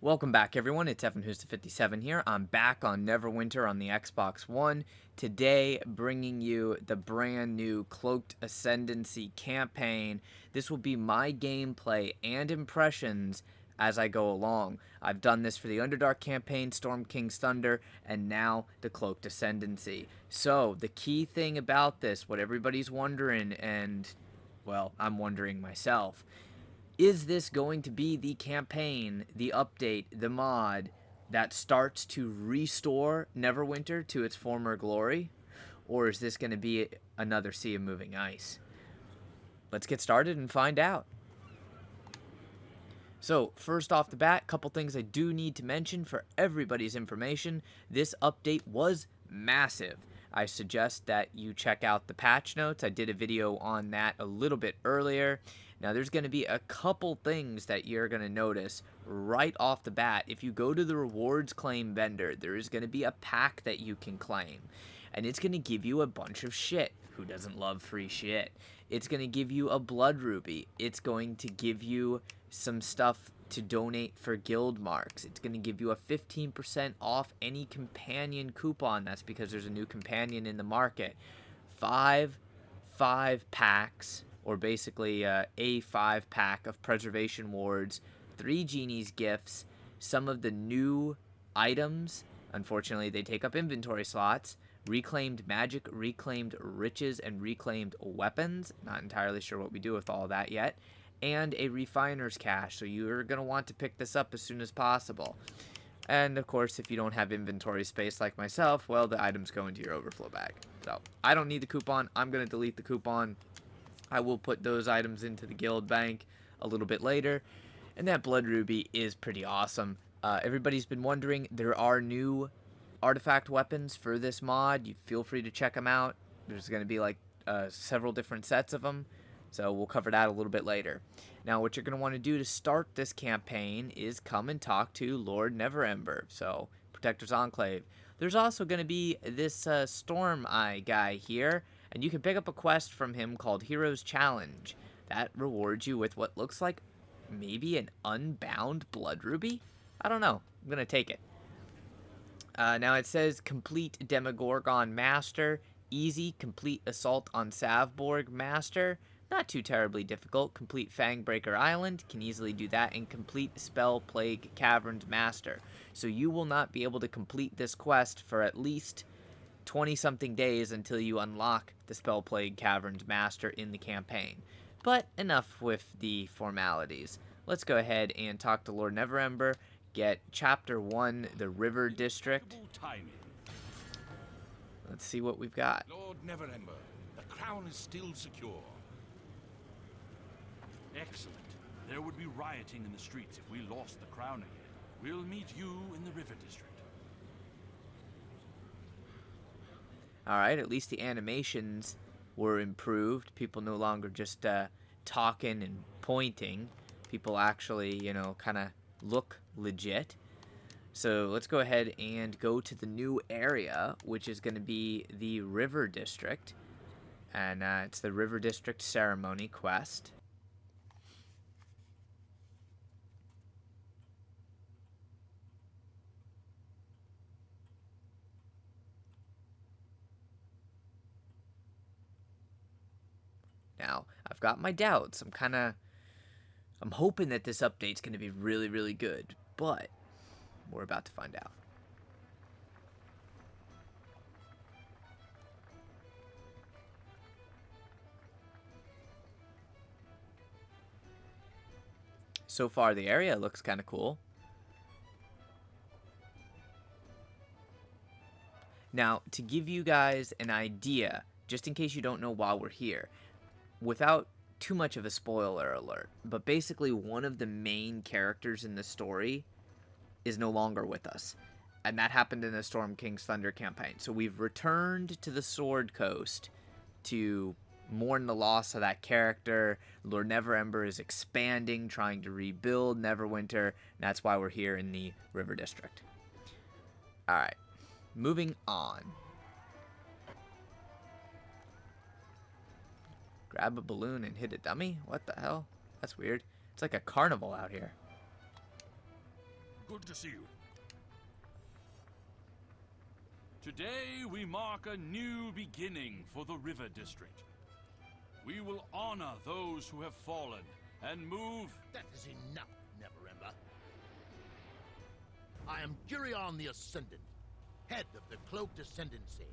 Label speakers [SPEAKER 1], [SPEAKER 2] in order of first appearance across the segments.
[SPEAKER 1] Welcome back, everyone. It's Evan Who's the 57 here. I'm back on Neverwinter on the Xbox One. Today, bringing you the brand new Cloaked Ascendancy campaign. This will be my gameplay and impressions as I go along. I've done this for the Underdark campaign, Storm King's Thunder, and now the Cloaked Ascendancy. So, the key thing about this, what everybody's wondering, and, well, I'm wondering myself, is this going to be the campaign, the update, the mod that starts to restore Neverwinter to its former glory? Or is this going to be another Sea of Moving Ice? Let's get started and find out. So, first off the bat, a couple things I do need to mention for everybody's information. This update was massive. I suggest that you check out the patch notes. I did a video on that a little bit earlier. Now, there's going to be a couple things that you're going to notice right off the bat. If you go to the rewards claim vendor, there is going to be a pack that you can claim. And it's going to give you a bunch of shit. Who doesn't love free shit? It's going to give you a blood ruby. It's going to give you some stuff to donate for guild marks. It's going to give you a 15% off any companion coupon. That's because there's a new companion in the market. Five packs, or basically a 5-pack of preservation wards, 3 genies gifts, some of the new items. Unfortunately, they take up inventory slots. Reclaimed magic, reclaimed riches, and reclaimed weapons. Not entirely sure what we do with all that yet. And a refiner's cache, so you're going to want to pick this up as soon as possible. And of course, if you don't have inventory space like myself, well, the items go into your overflow bag. So I don't need the coupon. I'm going to delete the coupon. I will put those items into the guild bank a little bit later. And that blood ruby is pretty awesome. Everybody's been wondering, there are new artifact weapons for this mod. You feel free to check them out. There's going to be like several different sets of them. So we'll cover that a little bit later. Now, what you're going to want to do to start this campaign is come and talk to Lord Neverember, so Protector's Enclave. There's also going to be this Storm Eye guy here, and you can pick up a quest from him called Hero's Challenge. That rewards you with what looks like maybe an unbound blood ruby? I don't know. I'm going to take it. Now it says complete Demogorgon Master, easy, complete Assault on Savborg Master. Not too terribly difficult. Complete Fangbreaker Island, can easily do that, and complete Spell Plague Caverns Master. So you will not be able to complete this quest for at least 20-something days until you unlock the Spell Plague Caverns Master in the campaign. But enough with the formalities. Let's go ahead and talk to Lord Neverember, get Chapter 1, the River District. Let's see what we've got.
[SPEAKER 2] Lord Neverember, the crown is still secure. Excellent. There would be rioting in the streets if we lost the crown again. We'll meet you in the River District.
[SPEAKER 1] Alright, at least the animations were improved. People no longer just talking and pointing. People actually, you know, kind of look legit. So let's go ahead and go to the new area, which is going to be the River District. And it's the River District Ceremony quest. Now, I've got my doubts. I'm hoping that this update's going to be really, really good, but we're about to find out. So far, the area looks kind of cool. Now, to give you guys an idea, just in case you don't know why we're here, without too much of a spoiler alert, but basically one of the main characters in the story is no longer with us. And that happened in the Storm King's Thunder campaign. So we've returned to the Sword Coast to mourn the loss of that character. Lord Neverember is expanding, trying to rebuild Neverwinter. And that's why we're here in the River District. Alright, moving on. Grab a balloon and hit a dummy? What the hell? That's weird. It's like a carnival out here.
[SPEAKER 2] Good
[SPEAKER 3] Good to see you.
[SPEAKER 2] Today we mark a new beginning for the River District. We will honor those who have fallen and move...
[SPEAKER 3] That is enough, Neverember. I am Girion the Ascendant, head of the Cloaked Ascendancy.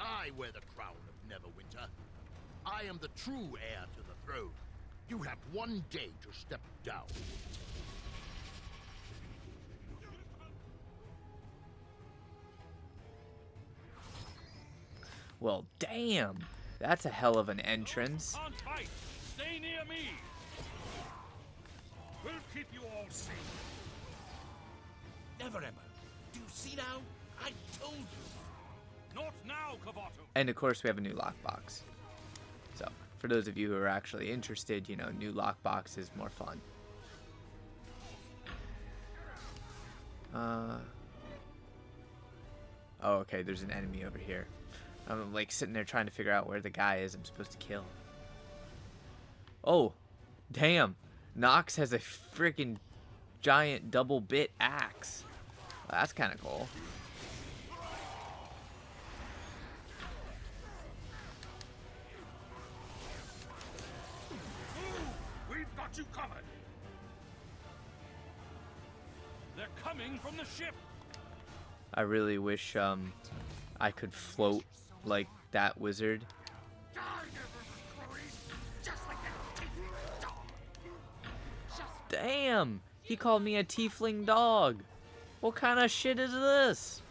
[SPEAKER 3] I wear the crown of Neverwinter. I am the true heir to the throne. You have one day to step down.
[SPEAKER 1] Well, damn. That's a hell of an entrance.
[SPEAKER 2] On tight! Stay near me!
[SPEAKER 3] We'll keep you all safe. Neverember, do you see now? I told you.
[SPEAKER 2] Not now, Cavato!
[SPEAKER 1] And of course, we have a new lockbox. So, for those of you who are actually interested, you know, new lockbox is more fun. Oh, okay, there's an enemy over here. I'm like sitting there trying to figure out where the guy is I'm supposed to kill. Oh, damn. Nox has a freaking giant double bit axe. Well, that's kind of cool.
[SPEAKER 3] We've got you covered.
[SPEAKER 2] They're coming from the ship!
[SPEAKER 1] I really wish I could float like that wizard.
[SPEAKER 3] Die, Neverember cronies! Just like that tiefling dog.
[SPEAKER 1] Damn! He called me a tiefling dog. What kind of shit is this?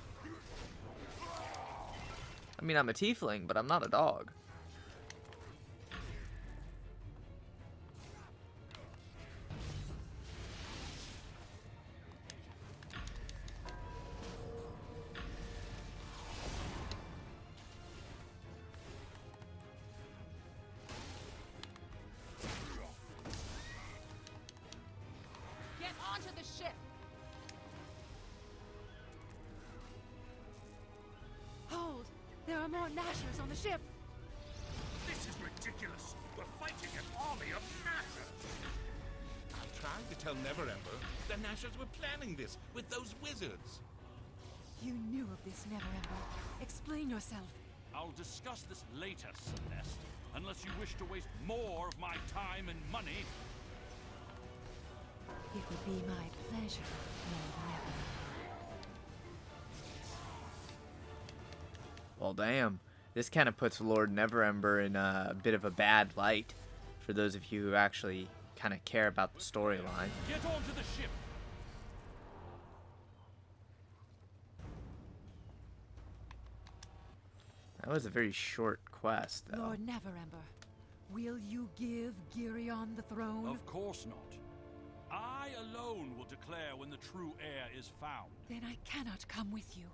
[SPEAKER 1] I mean, I'm a tiefling, but I'm not a dog.
[SPEAKER 4] Get onto the ship! Hold! There are more Nashers on the ship!
[SPEAKER 3] This is ridiculous. We're fighting an army of Nashers.
[SPEAKER 5] I tried to tell Neverember the Nashers were planning this with those wizards.
[SPEAKER 4] You knew of this, Neverember. Explain yourself.
[SPEAKER 2] I'll discuss this later, Celeste, unless you wish to waste more of my time and money.
[SPEAKER 4] It would be my pleasure, Lord Neverember.
[SPEAKER 1] Well, damn. This kind of puts Lord Neverember in a bit of a bad light for those of you who actually kind of care about the storyline.
[SPEAKER 2] Get onto the ship!
[SPEAKER 1] That was a very short quest, though.
[SPEAKER 4] Lord Neverember, will you give Girion the throne?
[SPEAKER 2] Of course not. I alone will declare when the true heir is found.
[SPEAKER 4] Then I cannot come with you.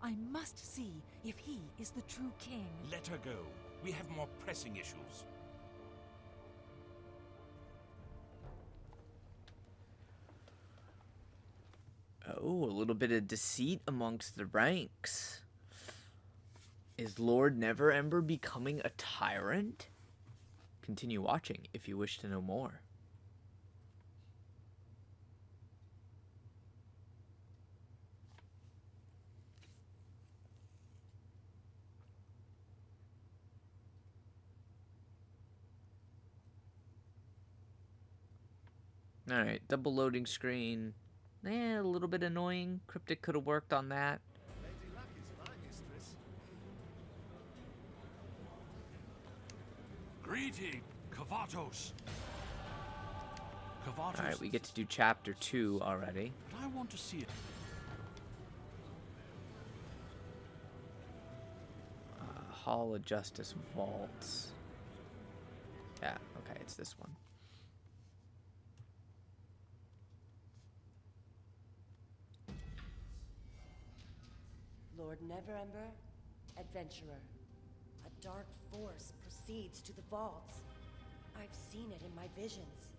[SPEAKER 4] I must see if he is the true king.
[SPEAKER 5] Let her go. We have more pressing issues.
[SPEAKER 1] Oh, a little bit of deceit amongst the ranks. Is Lord Neverember becoming a tyrant? Continue watching if you wish to know more. Alright, double loading screen. A little bit annoying. Cryptic could have worked on that.
[SPEAKER 2] Greeting, Cavatos. Cavatos.
[SPEAKER 1] Alright, we get to do chapter 2 already.
[SPEAKER 2] But I want to see it.
[SPEAKER 1] Hall of Justice Vaults. Yeah, okay, it's this one.
[SPEAKER 6] Lord Neverember, adventurer. A dark force proceeds to the vaults. I've seen it in my visions.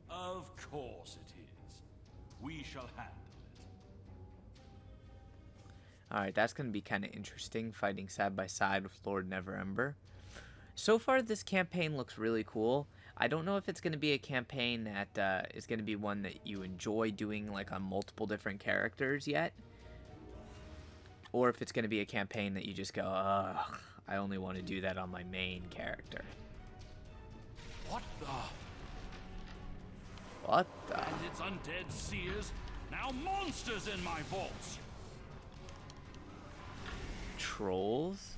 [SPEAKER 2] Of course it is. We shall handle it.
[SPEAKER 1] Alright, that's going to be kind of interesting, fighting side by side with Lord Neverember. So far, this campaign looks really cool. I don't know if it's going to be a campaign that is going to be one that you enjoy doing like on multiple different characters yet. Or if it's going to be a campaign that you just go, ugh, I only want to do that on my main character.
[SPEAKER 2] What the?
[SPEAKER 1] What the?
[SPEAKER 2] And it's undead seers, now monsters in my vaults.
[SPEAKER 1] Trolls?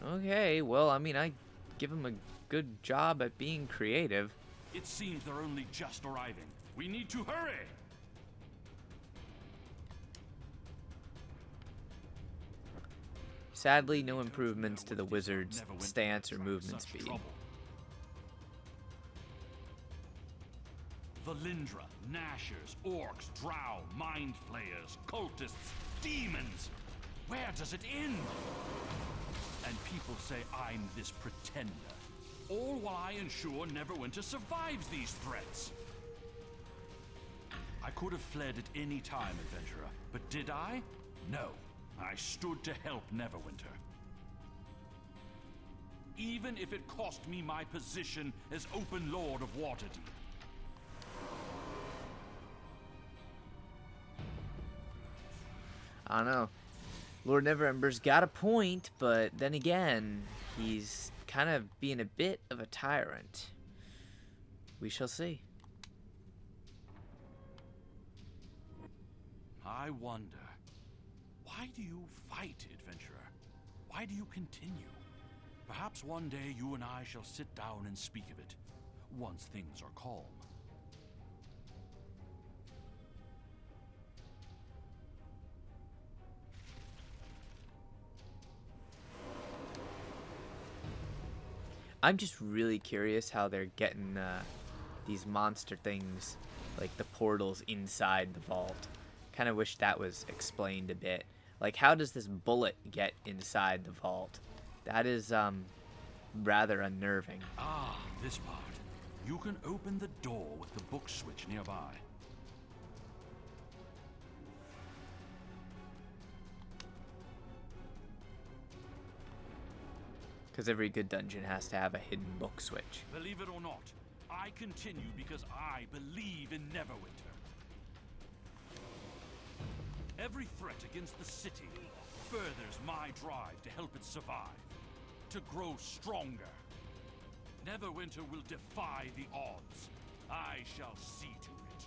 [SPEAKER 1] Okay, well, I mean, I give them a good job at being creative.
[SPEAKER 2] It seems they're only just arriving. We need to hurry.
[SPEAKER 1] Sadly, no improvements to the wizard's stance or movement speed.
[SPEAKER 2] Valindra, Gnashers, Orcs, Drow, Mind Flayers, Cultists, Demons. Where does it end? And people say I'm this pretender. All while I ensure Neverwinter survives these threats. I could have fled at any time, adventurer, but did I? No. I stood to help Neverwinter. Even if it cost me my position as Open Lord of Waterdeep.
[SPEAKER 1] I don't know. Lord Neverember's got a point, but then again, he's kind of being a bit of a tyrant. We shall see.
[SPEAKER 2] I wonder, why do you fight, adventurer? Why do you continue? Perhaps one day you and I shall sit down and speak of it, once things are calm.
[SPEAKER 1] I'm just really curious how they're getting these monster things, like the portals inside the vault. Kind of wish that was explained a bit. Like, how does this bullet get inside the vault? That is rather unnerving.
[SPEAKER 2] Ah, this part. You can open the door with the book switch nearby.
[SPEAKER 1] Because every good dungeon has to have a hidden book switch.
[SPEAKER 2] Believe it or not, I continue because I believe in Neverwinter. Every threat against the city furthers my drive to help it survive, to grow stronger. Neverwinter will defy the odds. I shall see to it.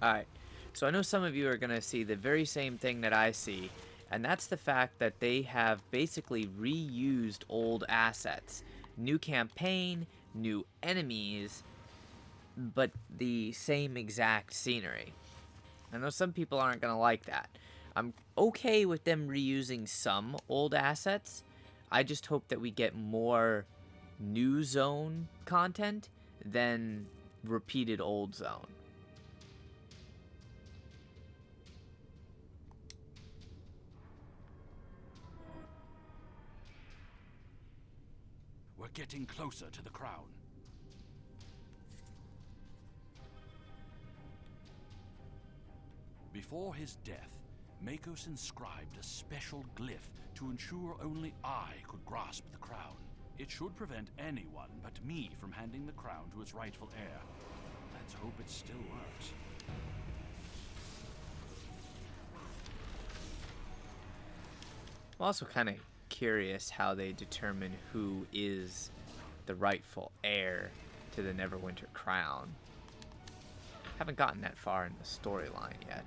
[SPEAKER 1] Alright, so I know some of you are going to see the very same thing that I see, and that's the fact that they have basically reused old assets. New campaign, new enemies, but the same exact scenery. I know some people aren't going to like that. I'm okay with them reusing some old assets. I just hope that we get more new zone content than repeated old zone.
[SPEAKER 2] We're getting closer to the crown. Before his death, Makos inscribed a special glyph to ensure only I could grasp the crown. It should prevent anyone but me from handing the crown to its rightful heir. Let's hope it still works.
[SPEAKER 1] I'm also kind of curious how they determine who is the rightful heir to the Neverwinter crown. Haven't gotten that far in the storyline yet.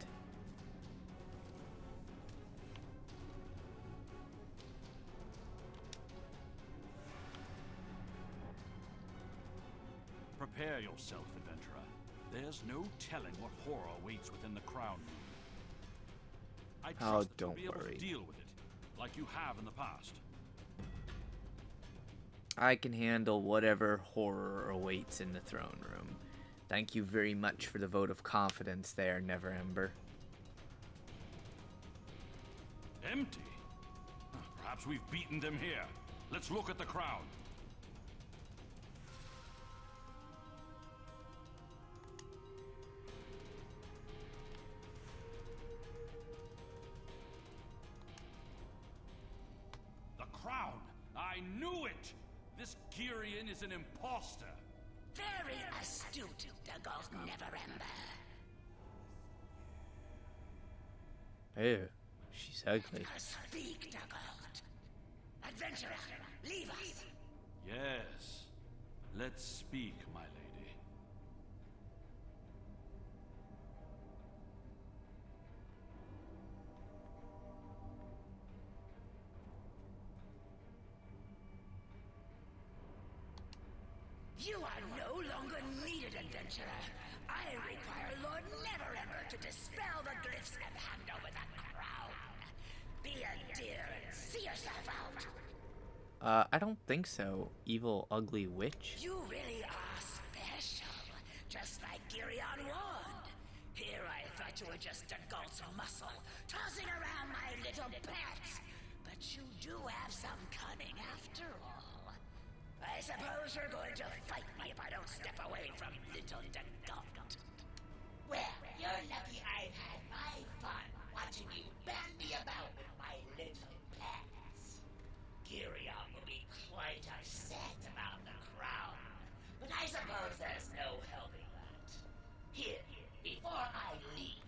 [SPEAKER 2] Prepare yourself, adventurer. There's no telling what horror waits within the crown room. I trust that you'll
[SPEAKER 1] don't
[SPEAKER 2] be able
[SPEAKER 1] worry.
[SPEAKER 2] to deal with it, like you have in the past.
[SPEAKER 1] I can handle whatever horror awaits in the throne room. Thank you very much for the vote of confidence there, Neverember.
[SPEAKER 2] Empty? Perhaps we've beaten them here. Let's look at the crown. This Girion is an imposter.
[SPEAKER 7] Very astute, Dagult Neverember.
[SPEAKER 1] Ew, she's ugly.
[SPEAKER 7] Speak, Dagult. Adventurer, leave us.
[SPEAKER 2] Yes. Let's speak, my lady.
[SPEAKER 7] You are no longer needed, adventurer. I require Lord Neverember to dispel the glyphs and hand over the crown. Be a dear and see yourself out.
[SPEAKER 1] I don't think so. Evil, ugly witch.
[SPEAKER 7] You really are special, just like Girion warned. Here I thought you were just a Gault's muscle, tossing around my little pets. But you do have some cunning after all. I suppose you're going to fight me if I don't step away from little Dagult. Well, you're lucky I've had my fun watching you bandy about with my little pets. Girion will be quite upset about the crown, but I suppose there's no helping that. Here, before I leave,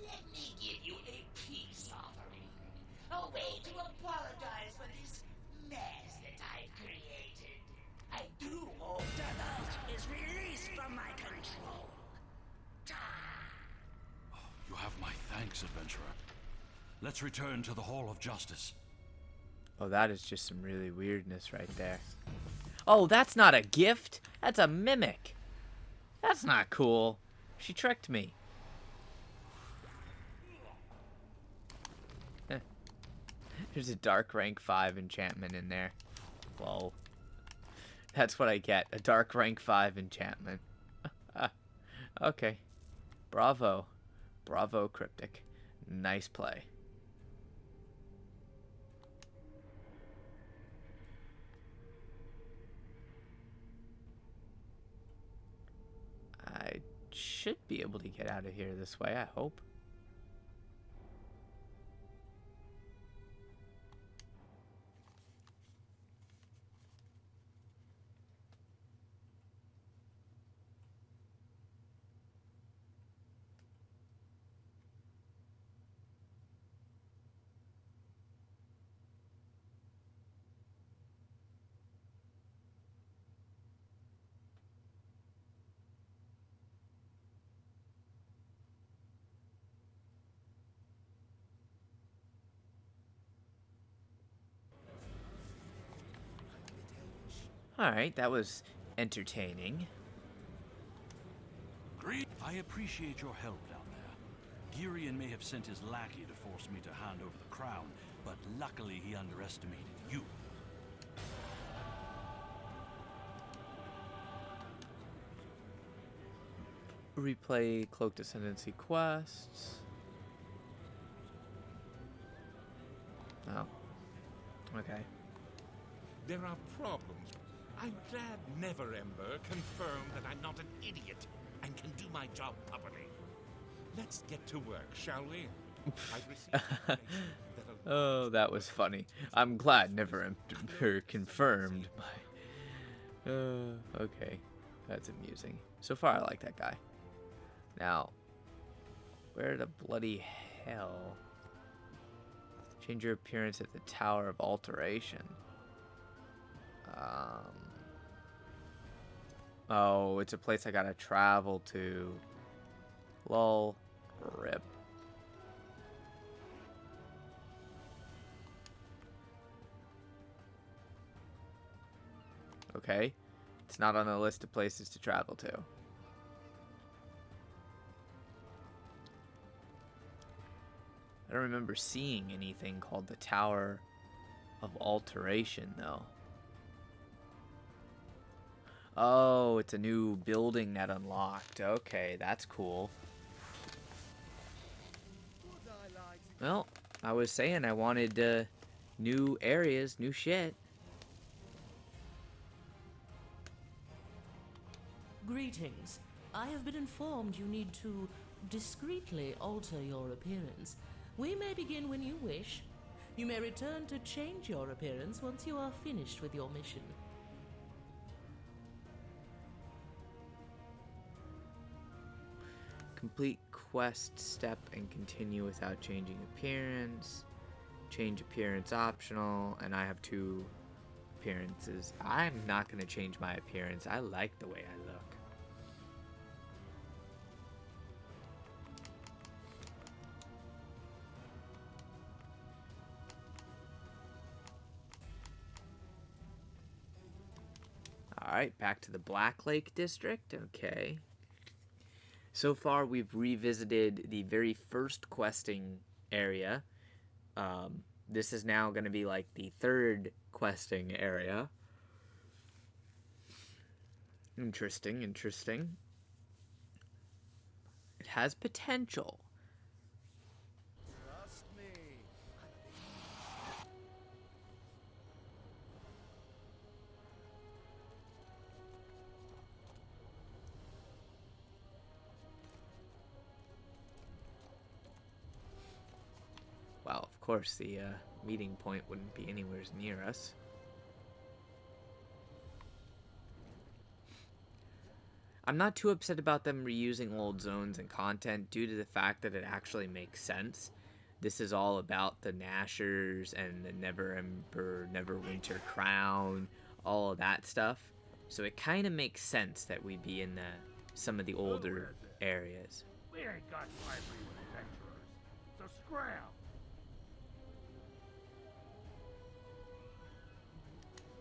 [SPEAKER 7] let me give you a peace offering. A way to apologize for this mess that I've created. I do hope Dagult is released from my control.
[SPEAKER 2] You have my thanks, adventurer. Let's return to the Hall of Justice.
[SPEAKER 1] Oh, that is just some really weirdness right there. Oh, that's not a gift. That's a mimic. That's not cool. She tricked me. There's a dark rank 5 enchantment in there. Whoa. That's what I get. A dark rank 5 enchantment. Okay. Bravo. Bravo, Cryptic. Nice play. I should be able to get out of here this way, I hope. Alright, that was entertaining.
[SPEAKER 2] I appreciate your help down there. Girion may have sent his lackey to force me to hand over the crown, but luckily he underestimated you.
[SPEAKER 1] Replay Cloaked Ascendancy quests. Oh. Okay.
[SPEAKER 5] There are problems. I'm glad Neverember confirmed that I'm not an idiot and can do my job properly. Let's get to work, shall we? I've received information that
[SPEAKER 1] Oh, that was funny. I'm glad Neverember confirmed my... okay. That's amusing. So far, I like that guy. Now, where the bloody hell? Change your appearance at the Tower of Alteration. Oh, it's a place I gotta travel to. Lol. Rip. Okay. It's not on the list of places to travel to. I don't remember seeing anything called the Tower of Alteration, though. Oh, it's a new building that unlocked. Okay, that's cool. Well, I was saying I wanted new areas, new shit.
[SPEAKER 8] Greetings. I have been informed you need to discreetly alter your appearance. We may begin when you wish. You may return to change your appearance once you are finished with your mission.
[SPEAKER 1] Complete quest step and continue without changing appearance. Change appearance optional, and I have 2 appearances. I'm not going to change my appearance. I like the way I look. Alright, back to the Black Lake District. Okay. So far, we've revisited the very first questing area. This is now going to be like the 3rd questing area. Interesting, interesting. It has potential.
[SPEAKER 3] Trust me.
[SPEAKER 1] Well, of course, the meeting point wouldn't be anywhere near us. I'm not too upset about them reusing old zones and content due to the fact that it actually makes sense. This is all about the Nashers and the Neverwinter crown, all of that stuff. So it kind of makes sense that we be in some of the older areas.
[SPEAKER 2] We ain't got time for you adventurers, so scram!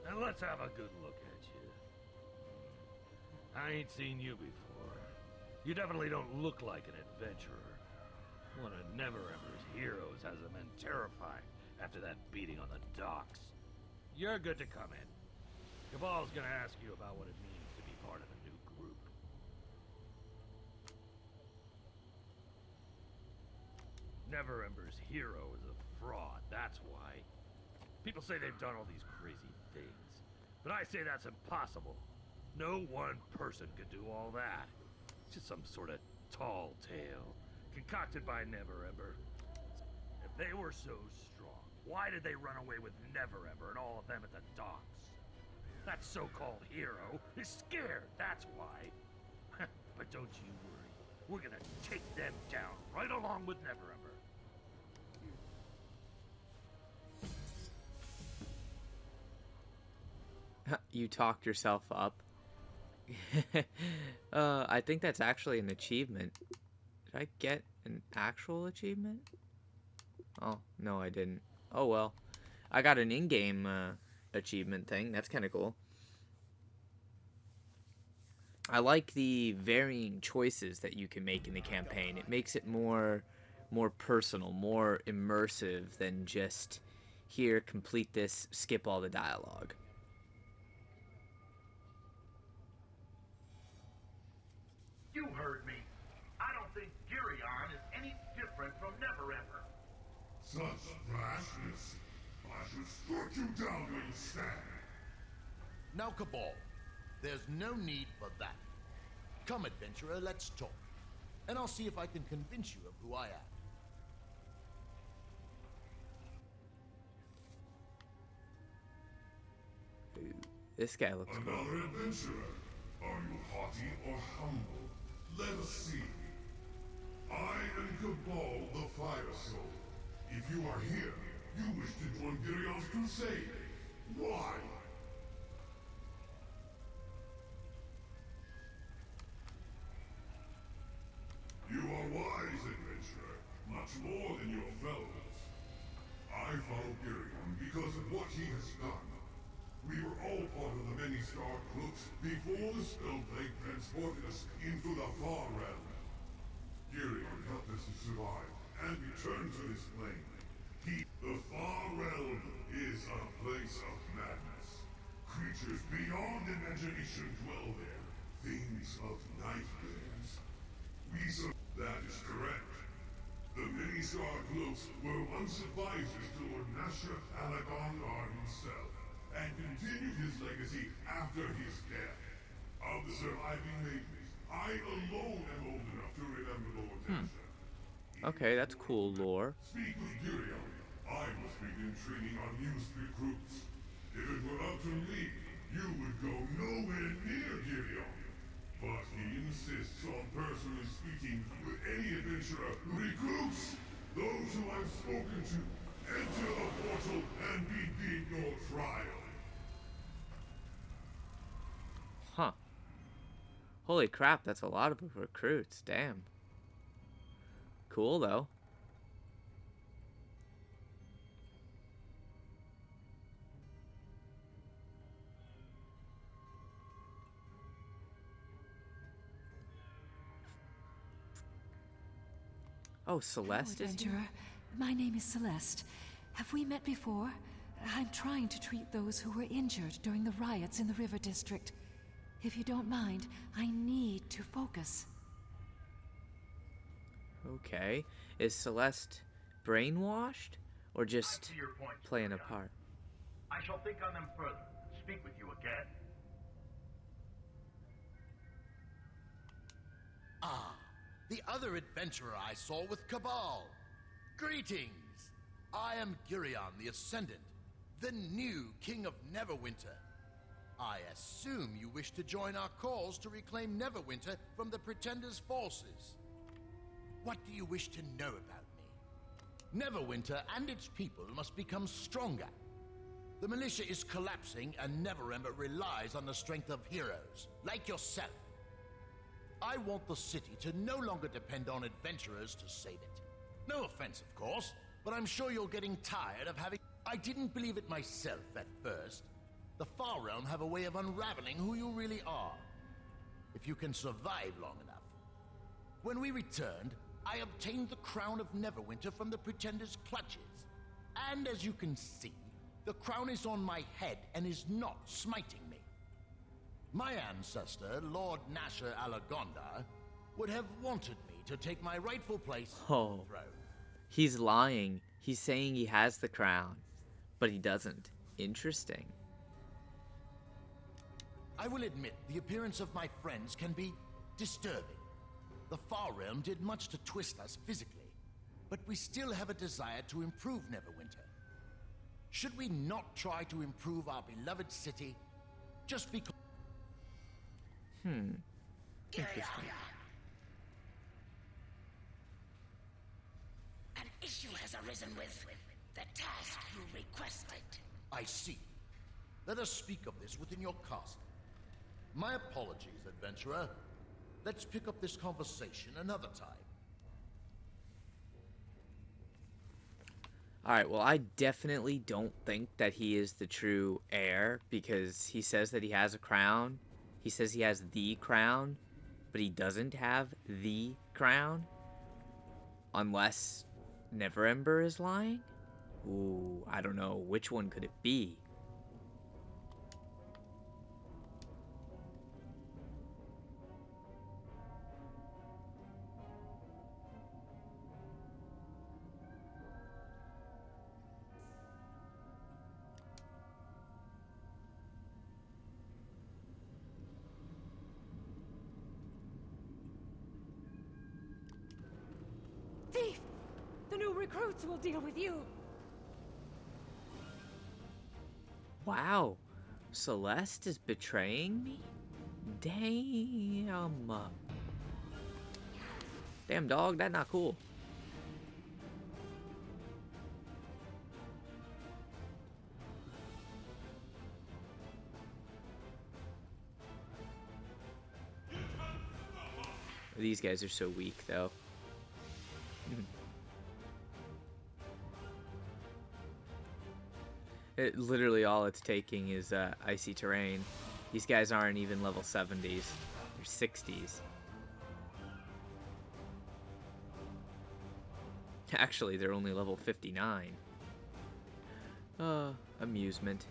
[SPEAKER 2] And let's have a good look at you. I ain't seen you before. You definitely don't look like an adventurer. One of Neverember's heroes has the men terrified after that beating on the docks. You're good to come in. Cabal's gonna ask you about what it means to be part of the new group. Neverember's hero is a fraud, that's why. People say they've done all these crazy things, but I say that's impossible. No one person could do all that. It's just some sort of tall tale, concocted by Neverember. If they were so strong, why did they run away with Neverember and all of them at the docks? That so-called hero is scared, that's why. But don't you worry, we're gonna take them down right along with Neverember.
[SPEAKER 1] You talked yourself up. I think that's actually an achievement. Did I get an actual achievement? Oh, no, I didn't. Oh, well. I got an in-game achievement thing. That's kind of cool. I like the varying choices that you can make in the campaign. It makes it more personal, more immersive than just, here, complete this, skip all the dialogue.
[SPEAKER 9] You heard me. I don't think Girion is any different from Neverember.
[SPEAKER 10] Such rashness. I should struck you down where you stand.
[SPEAKER 3] Now, Cabal, there's no need for that. Come, adventurer, let's talk. And I'll see if I can convince you of who I am.
[SPEAKER 1] This guy looks cool.
[SPEAKER 10] Another adventurer. Are you haughty or humble? Let us see. I am Cabal the Fire Soul. If you are here, you wish to join Girion's crusade. Why? You are wise, adventurer. Much more than your fellows. I follow Girion because of what he has done. We were all part of the many star cloaks before the spell plague transported us into the far realm. Girion helped us to survive and return to this plane. The far realm is a place of madness. Creatures beyond imagination dwell there. Things of nightmares. That is correct. The many star cloaks were once advisors to Lord Nasher Alagongar himself, and continued his legacy after his death. Of the surviving mages, I alone am old enough to remember Lord Nasher.
[SPEAKER 1] Okay, that's cool lore.
[SPEAKER 10] Speak with Girion. I must begin training our newest recruits. If it were up to me, you would go nowhere near Girion. But he insists on personally speaking with any adventurer who recruits those who I've spoken to. Enter the portal and begin your trial.
[SPEAKER 1] Huh. Holy crap, that's a lot of recruits. Damn. Cool, though. Oh, Celeste
[SPEAKER 4] Hello,
[SPEAKER 1] is here?
[SPEAKER 4] adventurer. My name is Celeste. Have we met before? I'm trying to treat those who were injured during the riots in the River District. If you don't mind, I need to focus.
[SPEAKER 1] Okay. Is Celeste brainwashed? Or just
[SPEAKER 9] I see your point,
[SPEAKER 1] playing a
[SPEAKER 9] Julian.
[SPEAKER 1] part?
[SPEAKER 9] I shall think on them further and speak with you again.
[SPEAKER 3] Ah, the other adventurer I saw with Cabal. Greetings! I am Girion the Ascendant, the new King of Neverwinter. I assume you wish to join our cause to reclaim Neverwinter from the Pretender's forces. What do you wish to know about me? Neverwinter and its people must become stronger. The militia is collapsing and Neverember relies on the strength of heroes, like yourself. I want the city to no longer depend on adventurers to save it. No offense, of course, but I'm sure you're getting tired of having... I didn't believe it myself at first. The Far Realm have a way of unraveling who you really are, if you can survive long enough. When we returned, I obtained the crown of Neverwinter from the Pretender's clutches. And as you can see, the crown is on my head and is not smiting me. My ancestor, Lord Nasher Alagonda, would have wanted me to take my rightful place on the throne.
[SPEAKER 1] He's lying. He's saying he has the crown, but he doesn't. Interesting.
[SPEAKER 3] I will admit the appearance of my friends can be disturbing. The Far Realm did much to twist us physically, but we still have a desire to improve Neverwinter. Should we not try to improve our beloved city just because...
[SPEAKER 1] Interesting.
[SPEAKER 7] An issue has arisen with the task you requested.
[SPEAKER 3] I see. Let us speak of this within your castle. My apologies, adventurer. Let's pick up this conversation another time.
[SPEAKER 1] Alright, well, I definitely don't think that he is the true heir, because he says that he has a crown. He says he has the crown, but he doesn't have the crown. Unless Neverember is lying? Ooh, I don't know. Which one could it be?
[SPEAKER 4] Thief! The new recruits will deal with you!
[SPEAKER 1] Wow. Celeste is betraying me? Damn. Damn, dog, that's not cool. These guys are so weak, though. Literally all it's taking is icy terrain. These guys aren't even level 70s. They're 60s. Actually, they're only level 59. Amusement.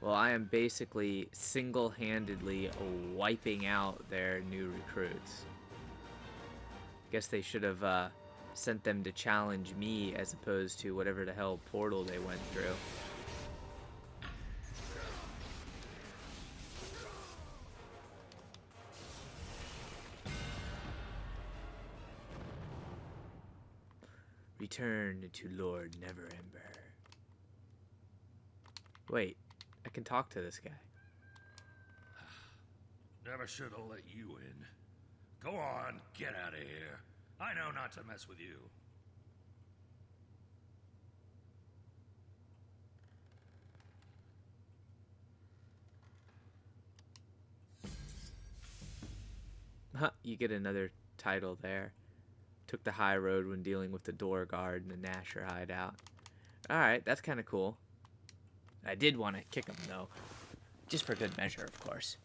[SPEAKER 1] Well, I am basically single-handedly wiping out their new recruits. Guess they should have sent them to challenge me as opposed to whatever the hell portal they went through. return to Lord Neverember. Wait, I can talk to this guy.
[SPEAKER 2] Never should have let you in. Go on, get out of here. I know not to mess with you.
[SPEAKER 1] Huh, you get another title there. Took the high road when dealing with the door guard and the Nasher hideout. Alright, that's kind of cool. I did want to kick him, though. Just for good measure, of course.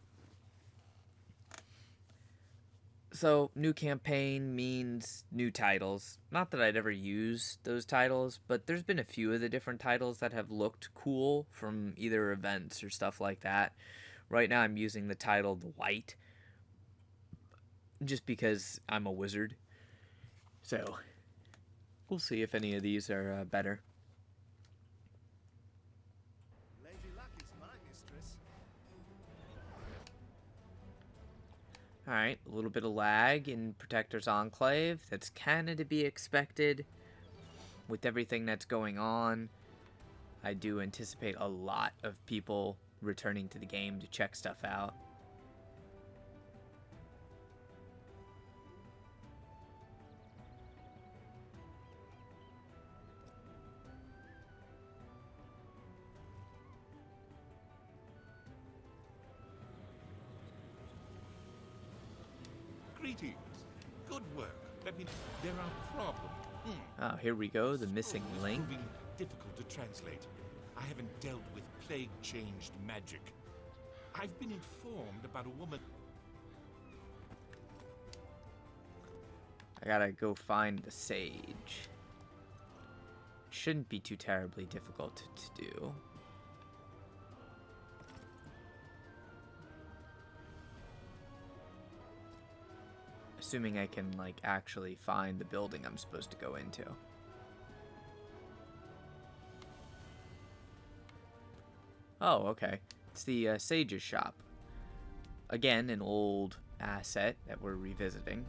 [SPEAKER 1] So, new campaign means new titles. Not that I'd ever use those titles, but there's been a few of the different titles that have looked cool from either events or stuff like that. Right now I'm using the title The White, just because I'm a wizard. So, we'll see if any of these are better.
[SPEAKER 11] Lady Luck is my mistress.
[SPEAKER 1] Alright, a little bit of lag in Protector's Enclave. That's kind of to be expected with everything that's going on. I do anticipate a lot of people returning to the game to check stuff out.
[SPEAKER 5] Greetings. Good work. Let me. There are problems.
[SPEAKER 1] Oh, here we go, the missing
[SPEAKER 5] It's
[SPEAKER 1] link.
[SPEAKER 5] proving difficult to translate. I haven't dealt with plague-changed magic. I've been informed about a woman.
[SPEAKER 1] I gotta go find the sage. Shouldn't be too terribly difficult to do. Assuming I can, like, actually find the building I'm supposed to go into. Oh, okay. It's the Sage's shop. Again, an old asset that we're revisiting.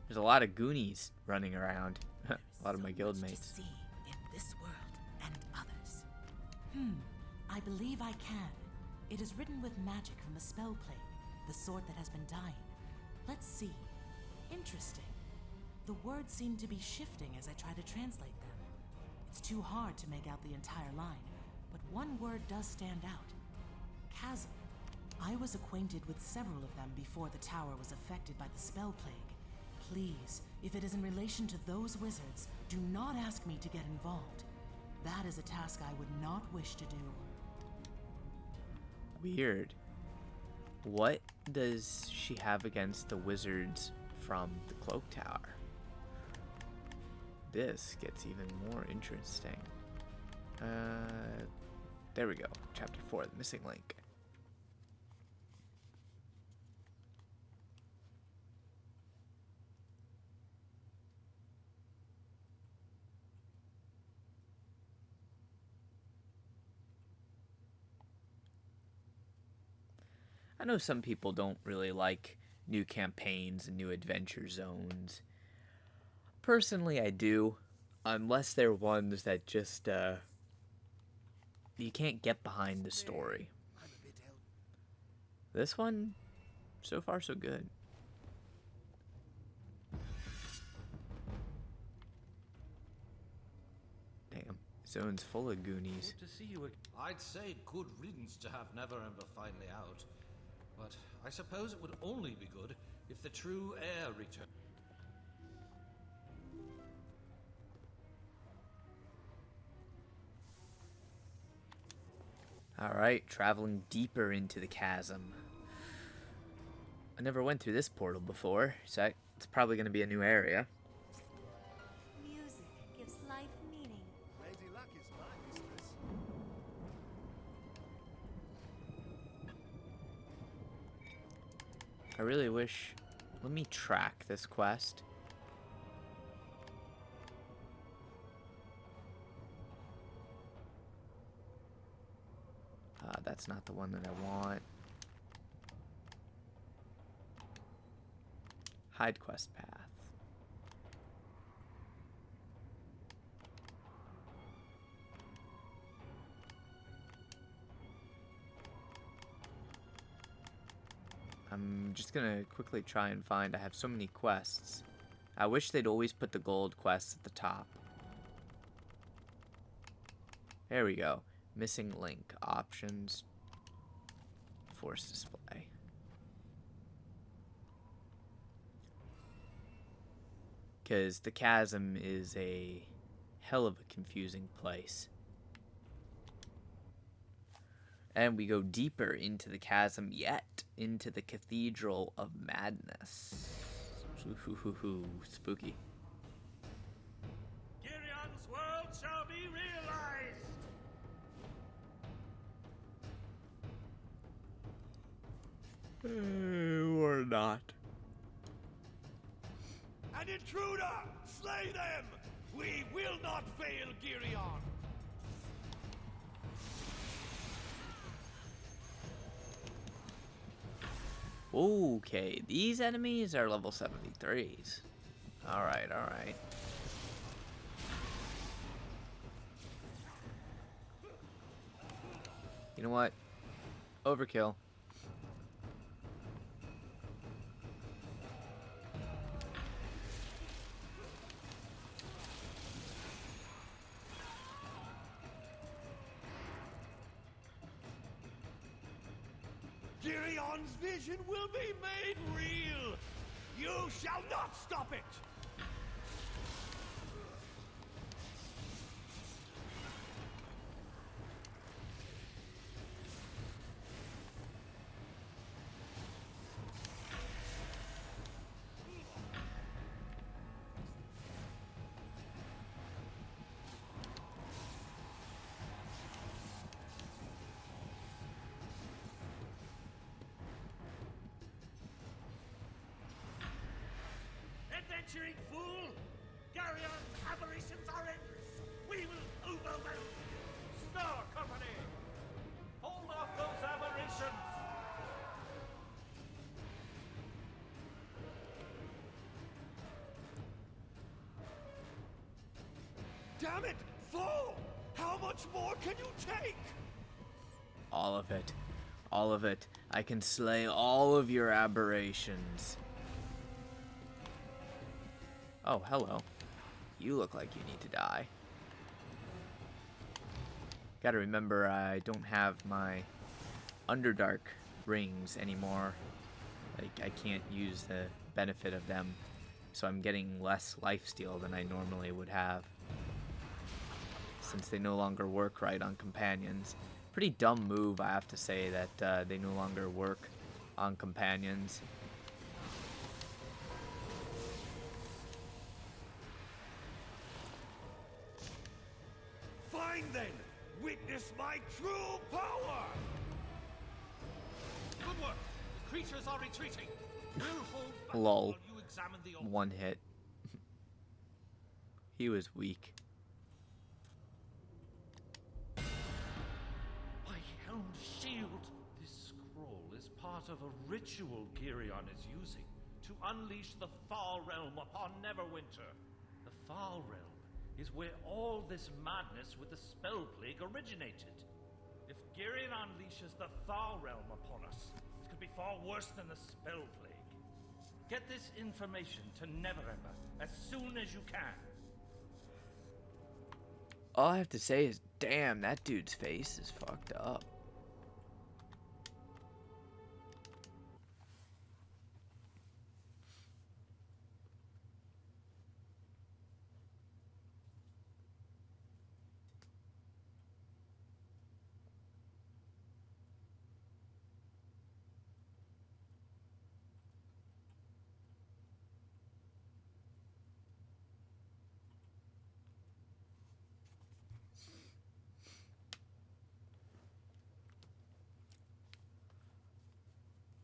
[SPEAKER 1] There's a lot of Goonies running around. A lot of my guild mates.
[SPEAKER 12] See in this world and others. I believe I can. It is written with magic from a spell plague, the sort that has been dying. Let's see. Interesting. The words seem to be shifting as I try to translate them. It's too hard to make out the entire line, but one word does stand out. Chasm. I was acquainted with several of them before the tower was affected by the spell plague. Please, if it is in relation to those wizards, do not ask me to get involved. That is a task I would not wish to do.
[SPEAKER 1] Weird. What does she have against the wizards from the Cloak Tower? This gets even more interesting. There we go. Chapter 4, the missing link. I know some people don't really like new campaigns and new adventure zones. Personally, I do, unless they're ones that just, you can't get behind the story. This one, so far so good. Damn, zone's full of Goonies.
[SPEAKER 13] Good to see you. I'd say good riddance to have Neverember finally out. But I suppose it would only be good if the true heir returned.
[SPEAKER 1] Alright, traveling deeper into the chasm. I never went through this portal before, so it's probably going to be a new area.
[SPEAKER 6] Music gives life meaning.
[SPEAKER 11] Lady Luck is my mistress.
[SPEAKER 1] I really wish... Let me track this quest. That's not the one that I want. Hide quest path. I'm just gonna quickly try and find. I have so many quests. I wish they'd always put the gold quests at the top. There we go. Missing link. Options. Force display. Because the chasm is a hell of a confusing place. And we go deeper into the chasm yet, into the Cathedral of Madness. Spooky.
[SPEAKER 2] Girion's world shall be realized!
[SPEAKER 1] Or not.
[SPEAKER 11] An intruder! Slay them! We will not fail Girion!
[SPEAKER 1] Okay, these enemies are level 73s. Alright, alright. You know what? Overkill.
[SPEAKER 11] Girion's vision will be made real! You shall not stop it!
[SPEAKER 2] Adventuring fool! Garion's aberrations are endless! We will overwhelm you! Star Company! Hold off those aberrations!
[SPEAKER 11] Damn it! Fall! How much more can you take?
[SPEAKER 1] All of it. All of it. I can slay all of your aberrations. Oh, hello. You look like you need to die. Gotta remember, I don't have my Underdark rings anymore. Like, I can't use the benefit of them. So I'm getting less lifesteal than I normally would have. Since they no longer work right on companions. Pretty dumb move, I have to say, that they no longer work on companions.
[SPEAKER 11] Fine then! Witness my true power!
[SPEAKER 13] Good work! The creatures are retreating. We'll hold back
[SPEAKER 1] Lol.
[SPEAKER 13] while you examine the altar.
[SPEAKER 1] One hit. He was weak.
[SPEAKER 2] By Helm's shield! This scroll is part of a ritual Girion is using to unleash the Far Realm upon Neverwinter. The Far Realm is where all this madness with the spell plague originated. If Girion unleashes the Far Realm upon us, it could be far worse than the spell plague. Get this information to Neverember as soon as you can.
[SPEAKER 1] All I have to say is, damn, that dude's face is fucked up.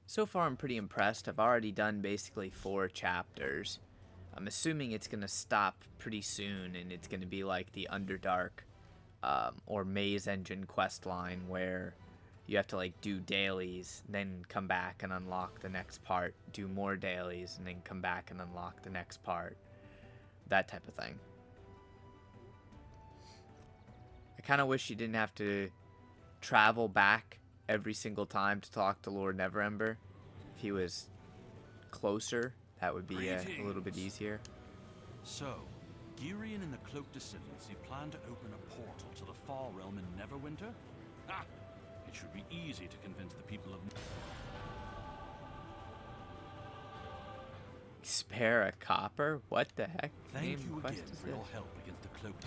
[SPEAKER 1] So far, I'm pretty impressed. I've already done basically 4 chapters. I'm assuming it's going to stop pretty soon, and it's going to be like the Underdark or Maze Engine quest line, where you have to like do dailies, then come back and unlock the next part, do more dailies, and then come back and unlock the next part. That type of thing. I kind of wish you didn't have to travel back every single time to talk to Lord Neverember. If he was closer, that would be a little bit easier.
[SPEAKER 2] So, Girion and the Cloaked Ascendancy plan to open a portal to the Far Realm in Neverwinter? Ah! It should be easy to convince the people of...
[SPEAKER 1] Spare a copper? What the heck?
[SPEAKER 2] Thank you again for your help against the Cloaked.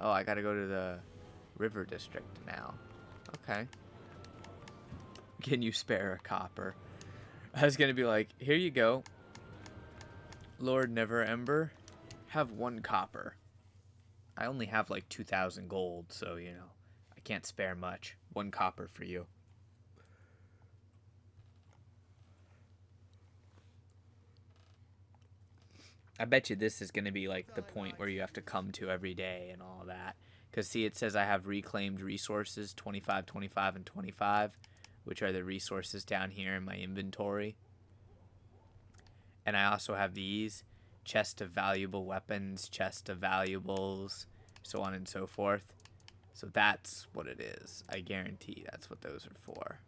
[SPEAKER 1] Oh, I gotta go to the River District now. Okay. Can you spare a copper? I was gonna be like, here you go, Lord Neverember, have 1 copper. I only have like 2,000 gold, so you know, I can't spare much. 1 copper for you. I bet you this is going to be like the point where you have to come to every day and all that. Because see, it says I have reclaimed resources, 25, 25, and 25, which are the resources down here in my inventory. And I also have these, chest of valuable weapons, chest of valuables, so on and so forth. So that's what it is. I guarantee that's what those are for.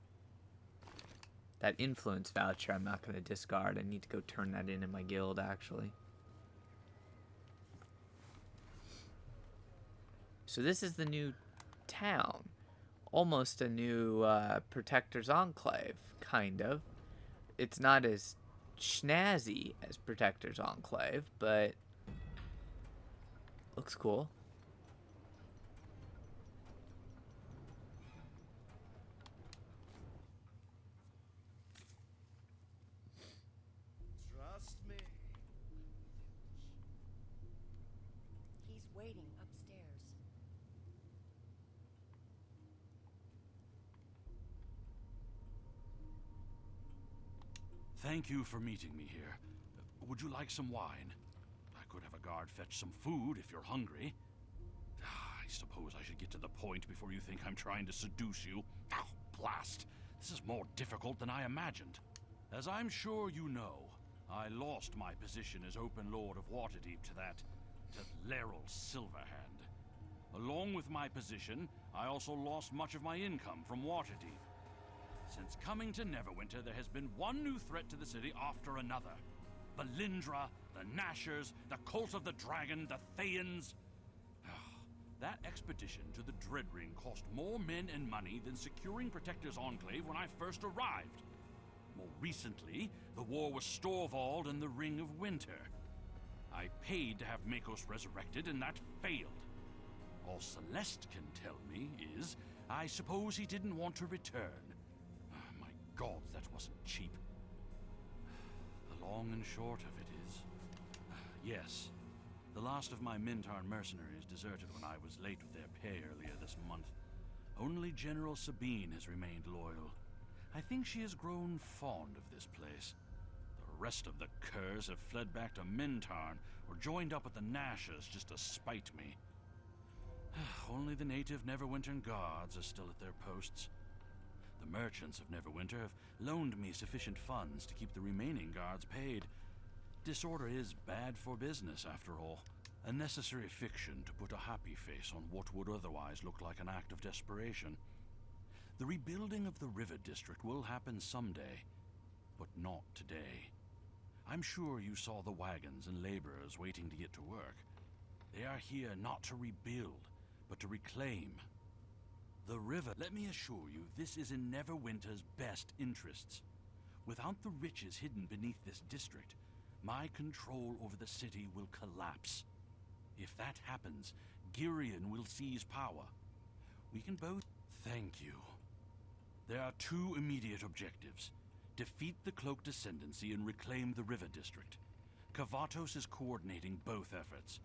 [SPEAKER 1] That influence voucher I'm not going to discard. I need to go turn that in my guild, actually. So this is the new town. Almost a new Protector's Enclave, kind of. It's not as snazzy as Protector's Enclave, but looks cool.
[SPEAKER 6] Trust me. He's waiting upstairs.
[SPEAKER 2] Thank you for meeting me here. Would you like some wine? I could have a guard fetch some food if you're hungry. I suppose I should get to the point before you think I'm trying to seduce you. Oh, blast! This is more difficult than I imagined. As I'm sure you know, I lost my position as Open Lord of Waterdeep to Laeral Silverhand. Along with my position, I also lost much of my income from Waterdeep. Since coming to Neverwinter, there has been one new threat to the city after another. Belindra, the Nashers, the Cult of the Dragon, the Thayans. That expedition to the Dreadring cost more men and money than securing Protector's Enclave when I first arrived. More recently, the war was Storvald and the Ring of Winter. I paid to have Makos resurrected, and that failed. All Celeste can tell me is, I suppose he didn't want to return. God, that wasn't cheap. The long and short of it is... yes, the last of my Mintarn mercenaries deserted when I was late with their pay earlier this month. Only General Sabine has remained loyal. I think she has grown fond of this place. The rest of the curs have fled back to Mintarn or joined up with the Nashers just to spite me. Only the native Neverwinter guards are still at their posts. The merchants of Neverwinter have loaned me sufficient funds to keep the remaining guards paid. Disorder is bad for business, after all. A necessary fiction to put a happy face on what would otherwise look like an act of desperation. The rebuilding of the River District will happen someday, but not today. I'm sure you saw the wagons and laborers waiting to get to work. They are here not to rebuild, but to reclaim. The river, let me assure you, this is in Neverwinter's best interests. Without the riches hidden beneath this district, my control over the city will collapse. If that happens, Girion will seize power. We can both... Thank you. There are 2 immediate objectives. Defeat the Cloaked Ascendancy and reclaim the River District. Kavatos is coordinating both efforts.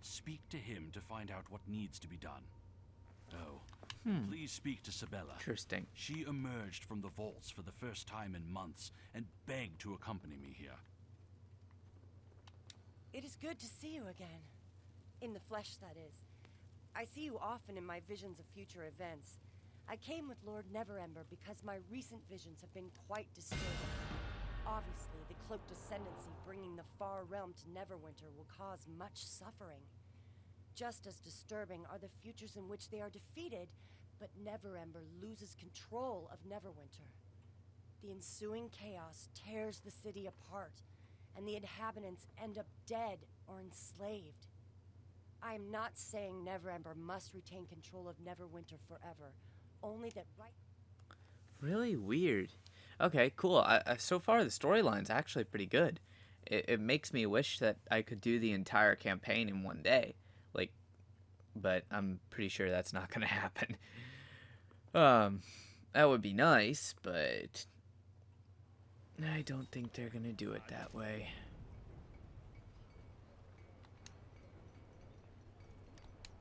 [SPEAKER 2] Speak to him to find out what needs to be done. Oh. Please speak to Sabella.
[SPEAKER 1] Interesting.
[SPEAKER 2] She emerged from the vaults for the first time in months and begged to accompany me here.
[SPEAKER 6] It is good to see you again. In the flesh, that is. I see you often in my visions of future events. I came with Lord Neverember because my recent visions have been quite disturbing. Obviously, the Cloaked Ascendancy bringing the Far Realm to Neverwinter will cause much suffering. Just as disturbing are the futures in which they are defeated, but Neverember loses control of Neverwinter. The ensuing chaos tears the city apart, and the inhabitants end up dead or enslaved. I am not saying Neverember must retain control of Neverwinter forever, only that right...
[SPEAKER 1] Really weird. Okay, cool. So far, the storyline's actually pretty good. It makes me wish that I could do the entire campaign in one day. Like, but I'm pretty sure that's not gonna happen. That would be nice, but I don't think they're gonna do it that way.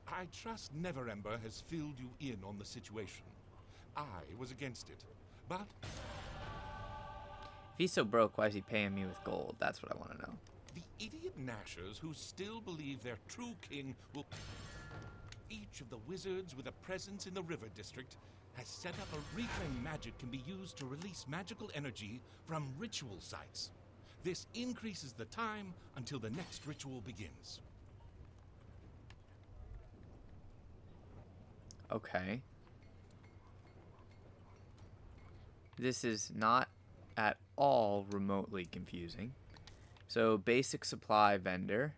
[SPEAKER 5] I trust Neverember has filled you in on the situation. I was against it, but...
[SPEAKER 1] If he's so broke, why is he paying me with gold? That's what I want to know.
[SPEAKER 5] The idiot Nashers who still believe their true king will... Each of the wizards with a presence in the River District has set up a reclaim magic can be used to release magical energy from ritual sites. This increases the time until the next ritual begins.
[SPEAKER 1] Okay. This is not at all remotely confusing. So, basic supply vendor.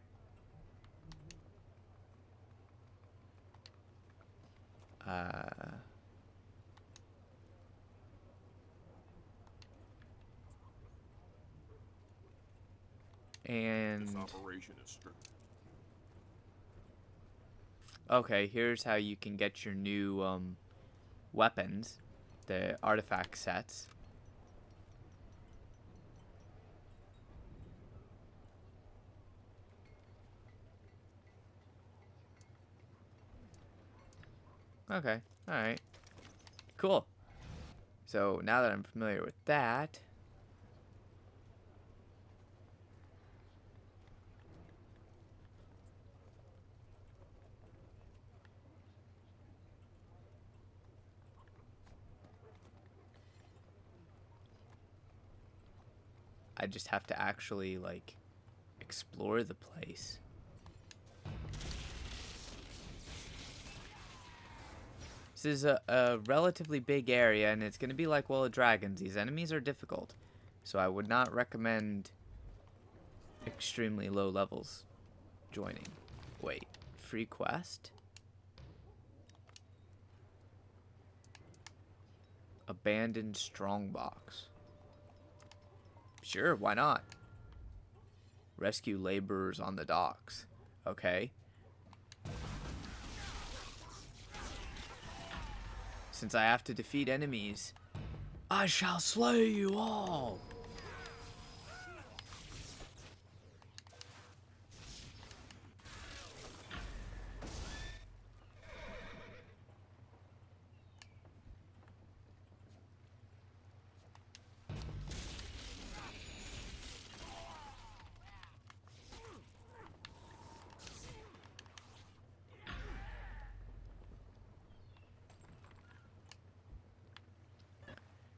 [SPEAKER 1] And...
[SPEAKER 14] This operation is strict.
[SPEAKER 1] Okay, here's how you can get your new weapons, the artifact sets. Okay, alright. Cool. So now that I'm familiar with that, I just have to actually, like, explore the place. This is a relatively big area, and it's going to be like Well of Dragons. These enemies are difficult, so I would not recommend extremely low levels joining. Wait, free quest? Abandoned strongbox. Sure, why not? Rescue laborers on the docks. Okay. Since I have to defeat enemies, I shall slay you all!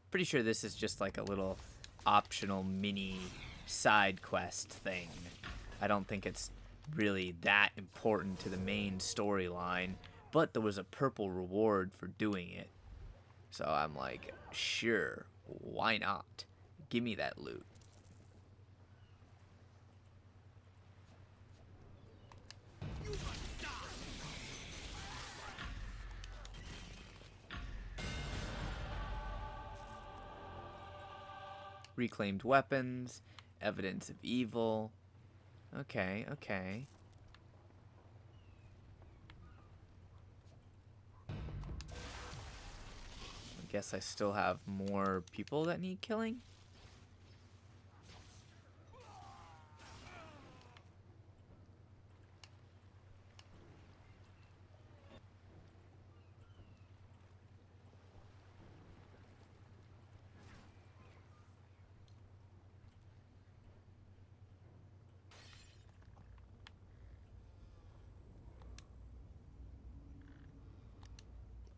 [SPEAKER 1] Pretty sure this is just like a little optional mini side quest thing. I don't think it's really that important to the main storyline, but there was a purple reward for doing it. So I'm like, sure, why not? Give me that loot. Reclaimed weapons, evidence of evil. Okay, okay. I guess I still have more people that need killing.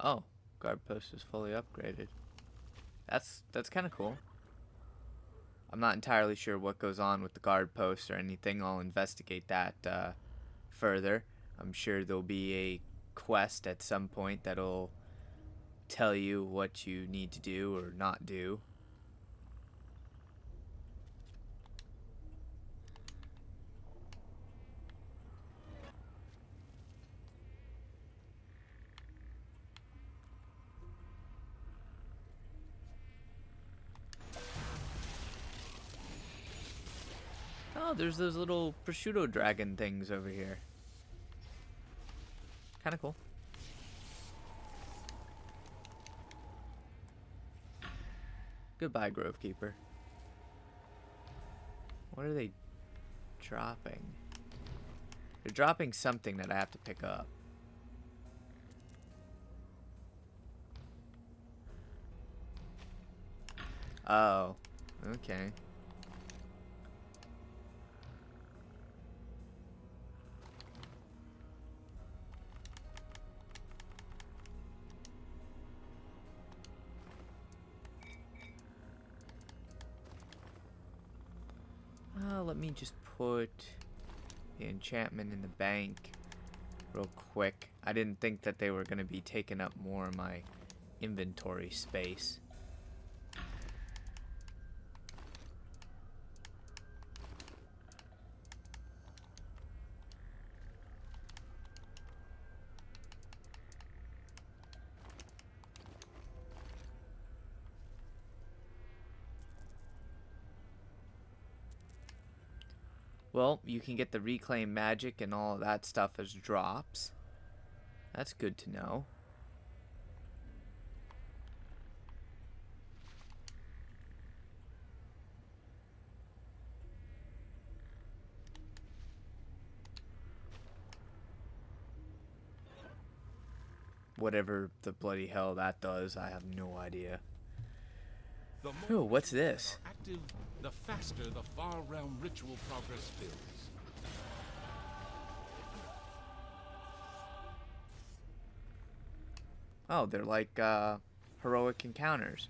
[SPEAKER 1] Oh, guard post is fully upgraded. That's kind of cool. I'm not entirely sure what goes on with the guard post or anything. I'll investigate that further. I'm sure there'll be a quest at some point that'll tell you what you need to do or not do. Oh, there's those little prosciutto dragon things over here. Kind of cool. Goodbye, Grovekeeper. What are they dropping? They're dropping something that I have to pick up. Oh, okay. Let me just put the enchantment in the bank real quick. I didn't think that they were going to be taking up more of my inventory space. Well, you can get the reclaim magic and all of that stuff as drops. That's good to know. Whatever the bloody hell that does, I have no idea. Oh, what's this?
[SPEAKER 5] Active, the faster the far realm ritual progress builds.
[SPEAKER 1] Oh, they're like heroic encounters.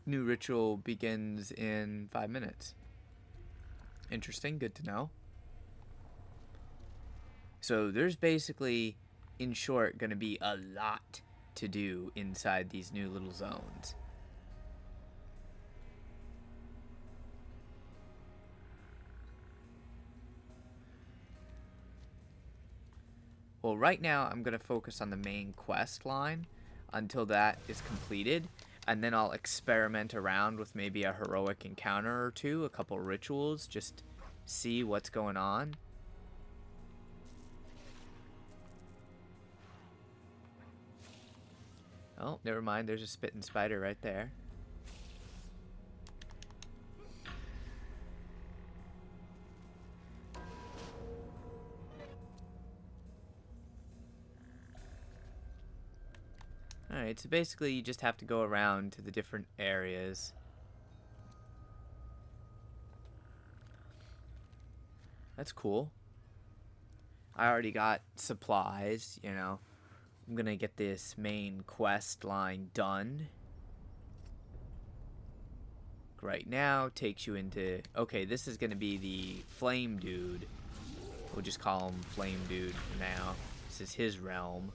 [SPEAKER 1] New ritual begins in 5 minutes. Interesting, good to know. So there's basically, in short, going to be a lot to do inside these new little zones. Well, right now I'm going to focus on the main quest line until that is completed, and then I'll experiment around with maybe a heroic encounter or two, a couple rituals, just see what's going on. Oh, never mind, there's a spitting spider right there. Alright, so basically you just have to go around to the different areas. That's cool. I already got supplies, you know. I'm gonna get this main quest line done. Right now takes you into... Okay, this is gonna be the Flame Dude. We'll just call him Flame Dude for now. This is his realm.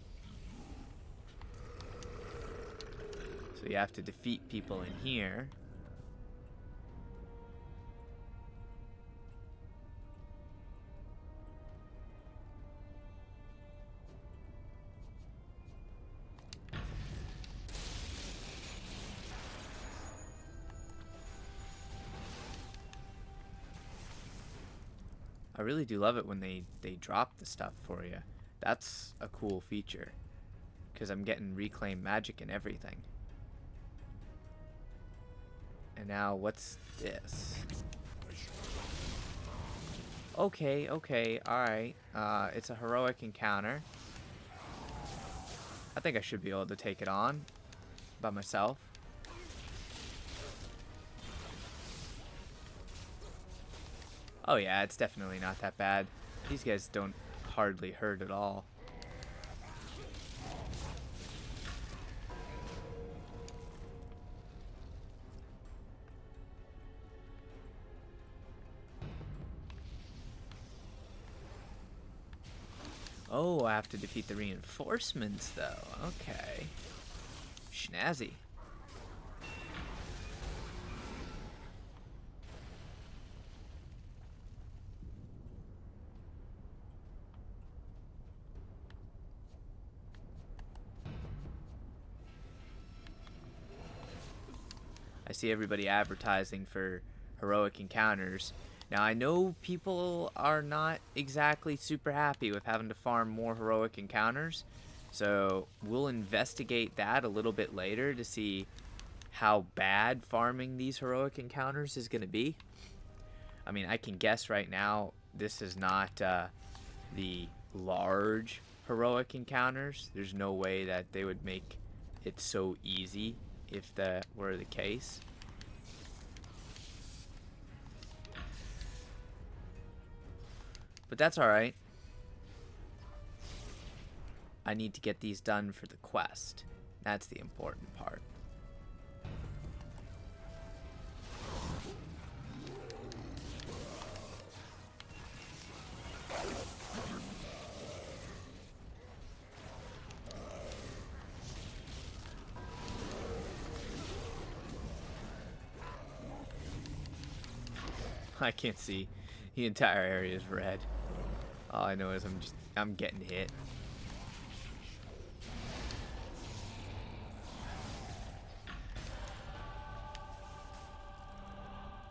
[SPEAKER 1] So you have to defeat people in here. I really do love it when they drop the stuff for you. That's a cool feature. Because I'm getting reclaimed magic and everything. And now, what's this? Okay, alright. It's a heroic encounter. I think I should be able to take it on by myself. Oh yeah, it's definitely not that bad. These guys don't hardly hurt at all. Oh, I have to defeat the reinforcements, though. Okay. Schnazzy. I see everybody advertising for heroic encounters. Now, I know people are not exactly super happy with having to farm more heroic encounters, so we'll investigate that a little bit later to see how bad farming these heroic encounters is going to be. I mean, I can guess right now this is not the large heroic encounters. There's no way that they would make it so easy if that were the case. But that's alright. I need to get these done for the quest. That's the important part. I can't see. The entire area is red. All I know is I'm getting hit.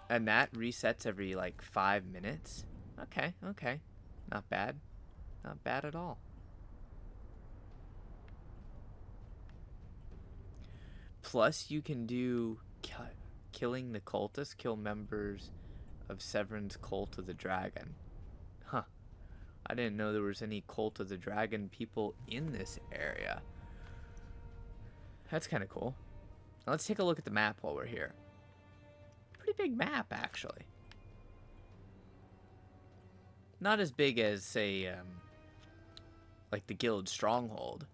[SPEAKER 1] And that resets every like 5 minutes. Okay, okay. Not bad. Not bad at all. Plus you can do killing the cultists, kill members of Severin's Cult of the Dragon. Huh. I didn't know there was any Cult of the Dragon people in this area. That's kind of cool. Now let's take a look at the map while we're here. Pretty big map, actually. Not as big as, say, like the Guild Stronghold,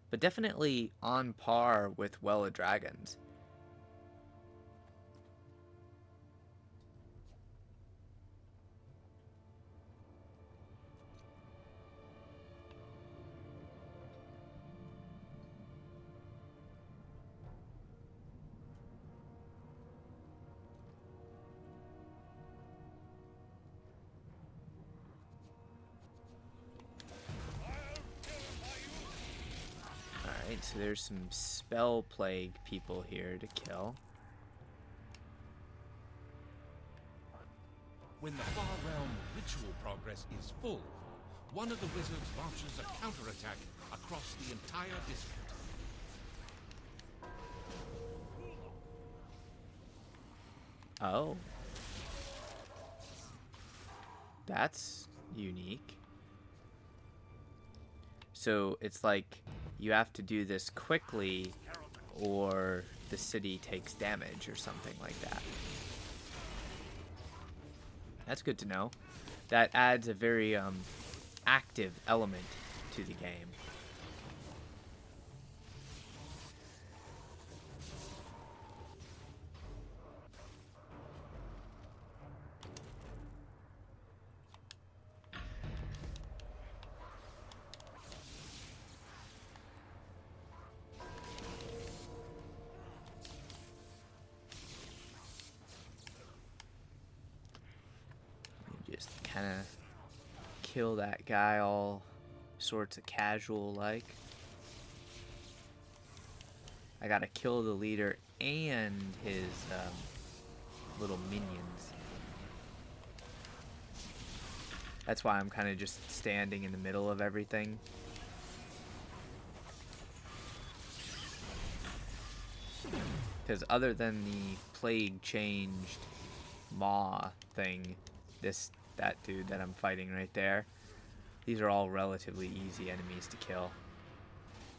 [SPEAKER 1] but definitely on par with Well of Dragons. So there's some spell plague people here to kill.
[SPEAKER 5] When the Far Realm ritual progress is full, one of the wizards launches a counterattack across the entire district.
[SPEAKER 1] Oh. That's unique. So it's like you have to do this quickly or the city takes damage or something like that. That's good to know. That adds a very active element to the game. Just kind of kill that guy all sorts of casual like. I gotta kill the leader and his little minions. That's why I'm kind of just standing in the middle of everything. Because other than the plague changed Maw thing, that dude that I'm fighting right there, these are all relatively easy enemies to kill.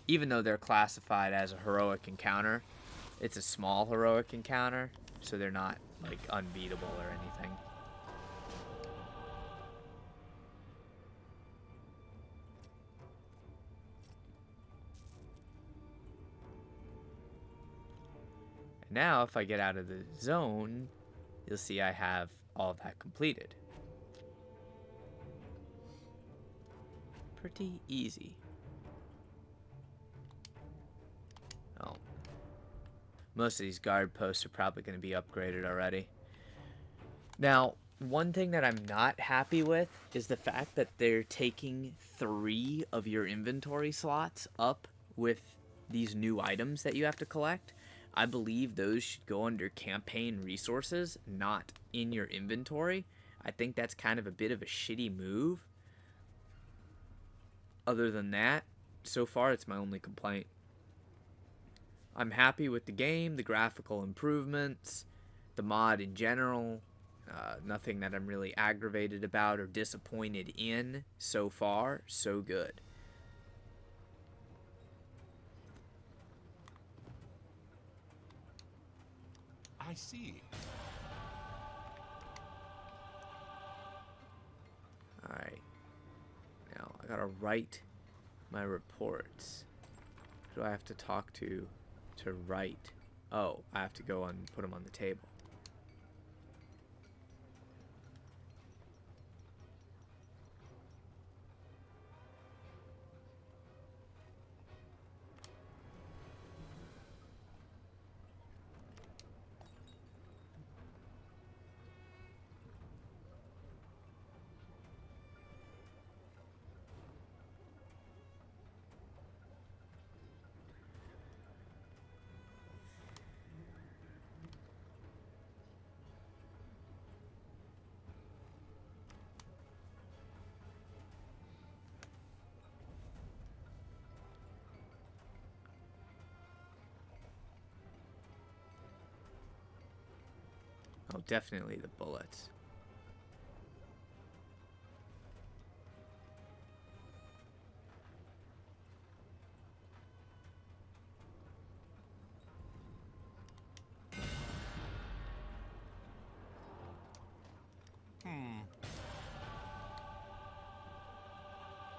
[SPEAKER 1] Even though they're classified as a heroic encounter, it's a small heroic encounter, so they're not like unbeatable or anything. And now if I get out of the zone, you'll see I have all of that completed. Pretty easy. Oh. Most of these guard posts are probably going to be upgraded already. Now, one thing that I'm not happy with is the fact that they're taking 3 of your inventory slots up with these new items that you have to collect. I believe those should go under campaign resources, not in your inventory. I think that's kind of a bit of a shitty move. Other than that, so far it's my only complaint. I'm happy with the game, the graphical improvements, the mod in general. Nothing that I'm really aggravated about or disappointed in so far. So good.
[SPEAKER 5] I see.
[SPEAKER 1] Alright. Now, I gotta write my reports. Who do I have to talk to write? Oh, I have to go and put them on the table. Oh, definitely the bullets.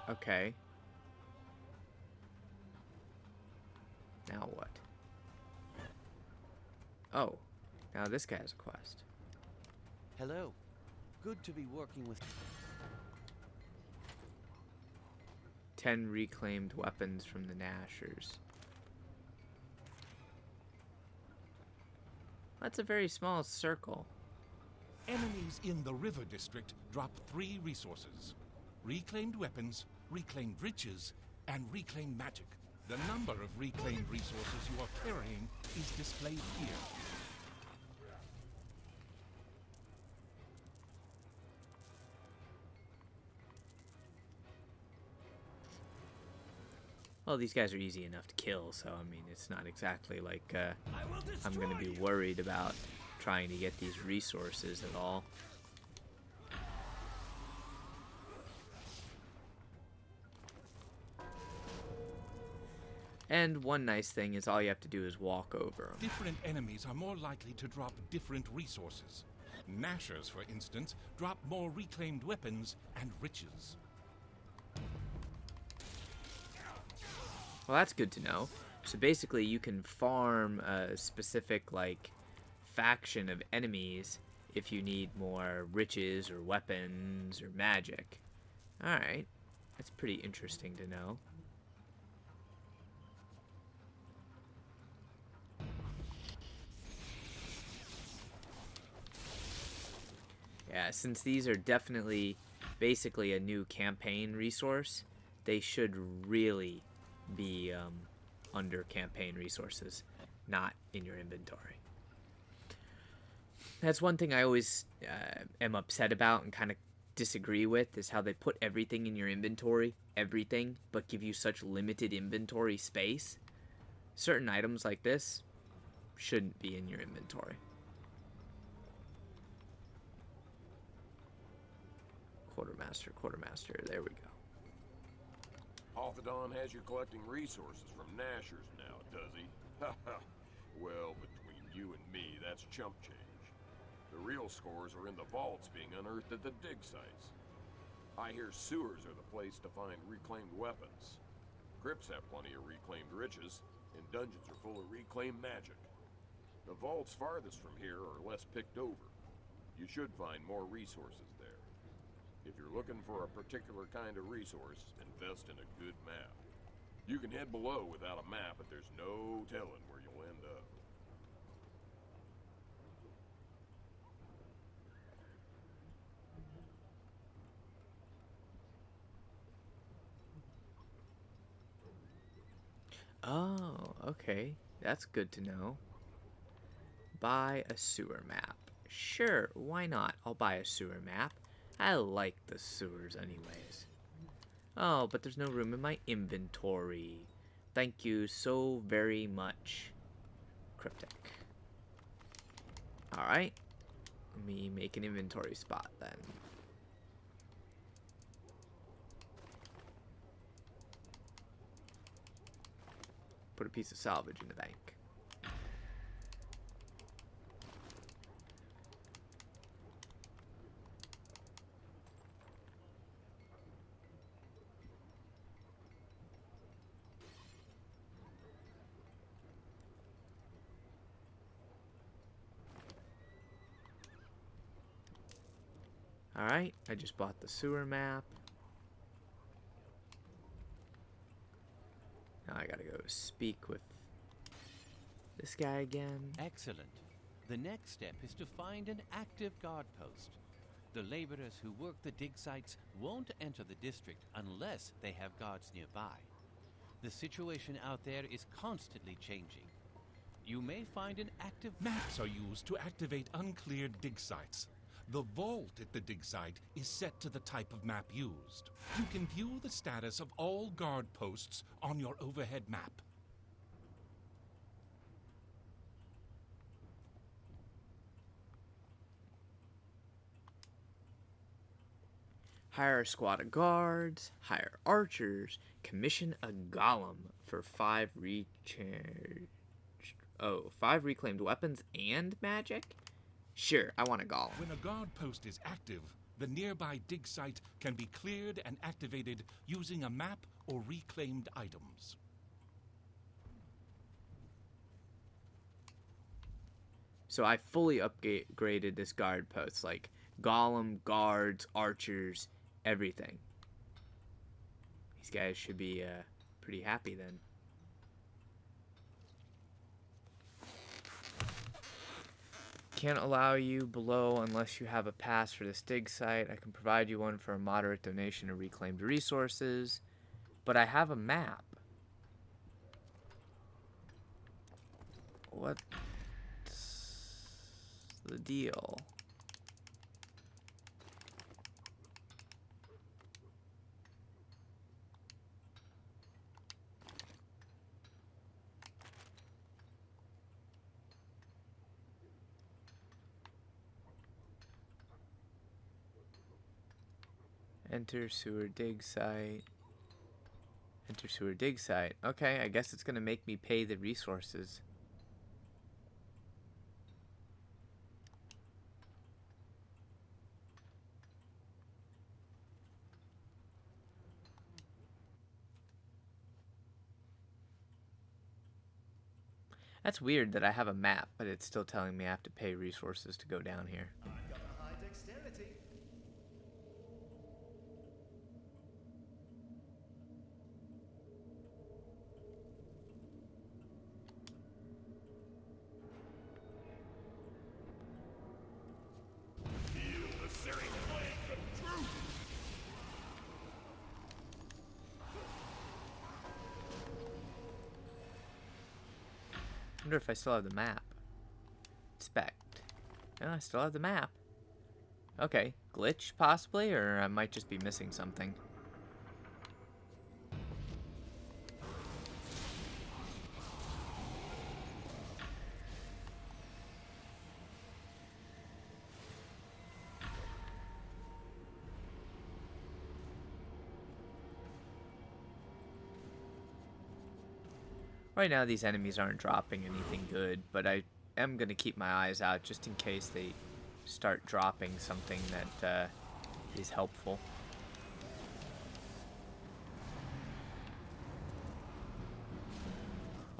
[SPEAKER 1] Okay. Now what? Oh, now this guy has a quest.
[SPEAKER 14] Hello. Good to be working with...
[SPEAKER 1] 10 reclaimed weapons from the Nashers. That's a very small circle.
[SPEAKER 5] Enemies in the River District drop 3 resources. Reclaimed weapons, reclaimed riches, and reclaimed magic. The number of reclaimed resources you are carrying is displayed here.
[SPEAKER 1] Well, these guys are easy enough to kill, so I mean, it's not exactly like I'm gonna be worried about trying to get these resources at all. And one nice thing is all you have to do is walk over them.
[SPEAKER 5] Different enemies are more likely to drop different resources. Nashers, for instance, drop more reclaimed weapons and riches.
[SPEAKER 1] Well, that's good to know. So basically, you can farm a specific, like, faction of enemies if you need more riches or weapons or magic. Alright. That's pretty interesting to know. Yeah, since these are definitely basically a new campaign resource, they should really be under campaign resources, not in your inventory. That's one thing I always am upset about and kind of disagree with, is how they put everything in your inventory, everything, but give you such limited inventory space. Certain items like this shouldn't be in your inventory. Quartermaster, there we go.
[SPEAKER 15] Arthadon has you collecting resources from Nashers now, does he? Well, between you and me, that's chump change. The real scores are in the vaults being unearthed at the dig sites. I hear sewers are the place to find reclaimed weapons. Crypts have plenty of reclaimed riches, and dungeons are full of reclaimed magic. The vaults farthest from here are less picked over. You should find more resources there. If you're looking for a particular kind of resource, invest in a good map. You can head below without a map, but there's no telling where you'll end up.
[SPEAKER 1] Oh, okay. That's good to know. Buy a sewer map. Sure, why not? I'll buy a sewer map. I like the sewers anyways. Oh, but there's no room in my inventory. Thank you so very much. Cryptic. Alright. Let me make an inventory spot then. Put a piece of salvage in the bank. Alright, I just bought the sewer map. Now I gotta go speak with this guy again.
[SPEAKER 14] Excellent. The next step is to find an active guard post. The laborers who work the dig sites won't enter the district unless they have guards nearby. The situation out there is constantly changing. You may find an active...
[SPEAKER 5] Maps are used to activate uncleared dig sites. The vault at the dig site is set to the type of map used. You can view the status of all guard posts on your overhead map.
[SPEAKER 1] Hire a squad of guards, hire archers, commission a golem for 5 reclaimed weapons and magic? Sure, I want a golem.
[SPEAKER 5] When a guard post is active, the nearby dig site can be cleared and activated using a map or reclaimed items.
[SPEAKER 1] So I fully upgraded this guard post, like golem, guards, archers, everything. These guys should be pretty happy then. Can't allow you below unless you have a pass for this dig site. I can provide you one for a moderate donation of reclaimed resources, but I have a map. What's the deal? Enter sewer dig site. Enter sewer dig site. Okay, I guess it's gonna make me pay the resources. That's weird that I have a map, but it's still telling me I have to pay resources to go down here.
[SPEAKER 16] I've got a high dexterity.
[SPEAKER 11] Feel the searing flames of truth!
[SPEAKER 1] I wonder if I still have the map. Inspect. No, I still have the map. Okay, glitch possibly, or I might just be missing something. Right now these enemies aren't dropping anything good, but I am going to keep my eyes out just in case they start dropping something that is helpful.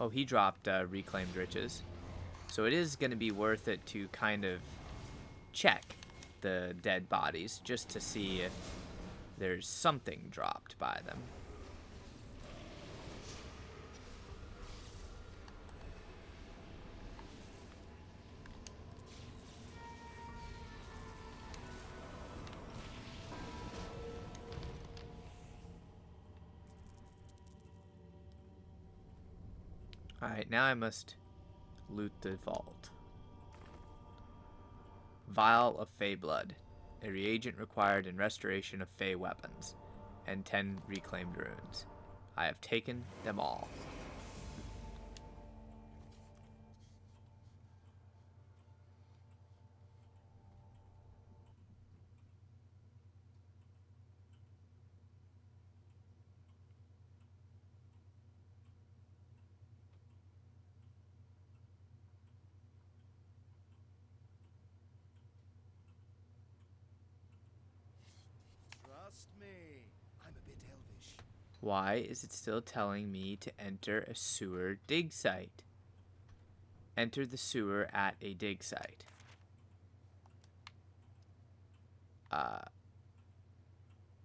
[SPEAKER 1] Oh, he dropped reclaimed riches. So it is going to be worth it to kind of check the dead bodies just to see if there's something dropped by them. Alright, now I must loot the vault. Vial of Fey Blood, a reagent required in restoration of Fey weapons, and 10 reclaimed runes. I have taken them all.
[SPEAKER 16] Trust me, I'm a bit elvish.
[SPEAKER 1] Why is it still telling me to enter a sewer dig site? Enter the sewer at a dig site.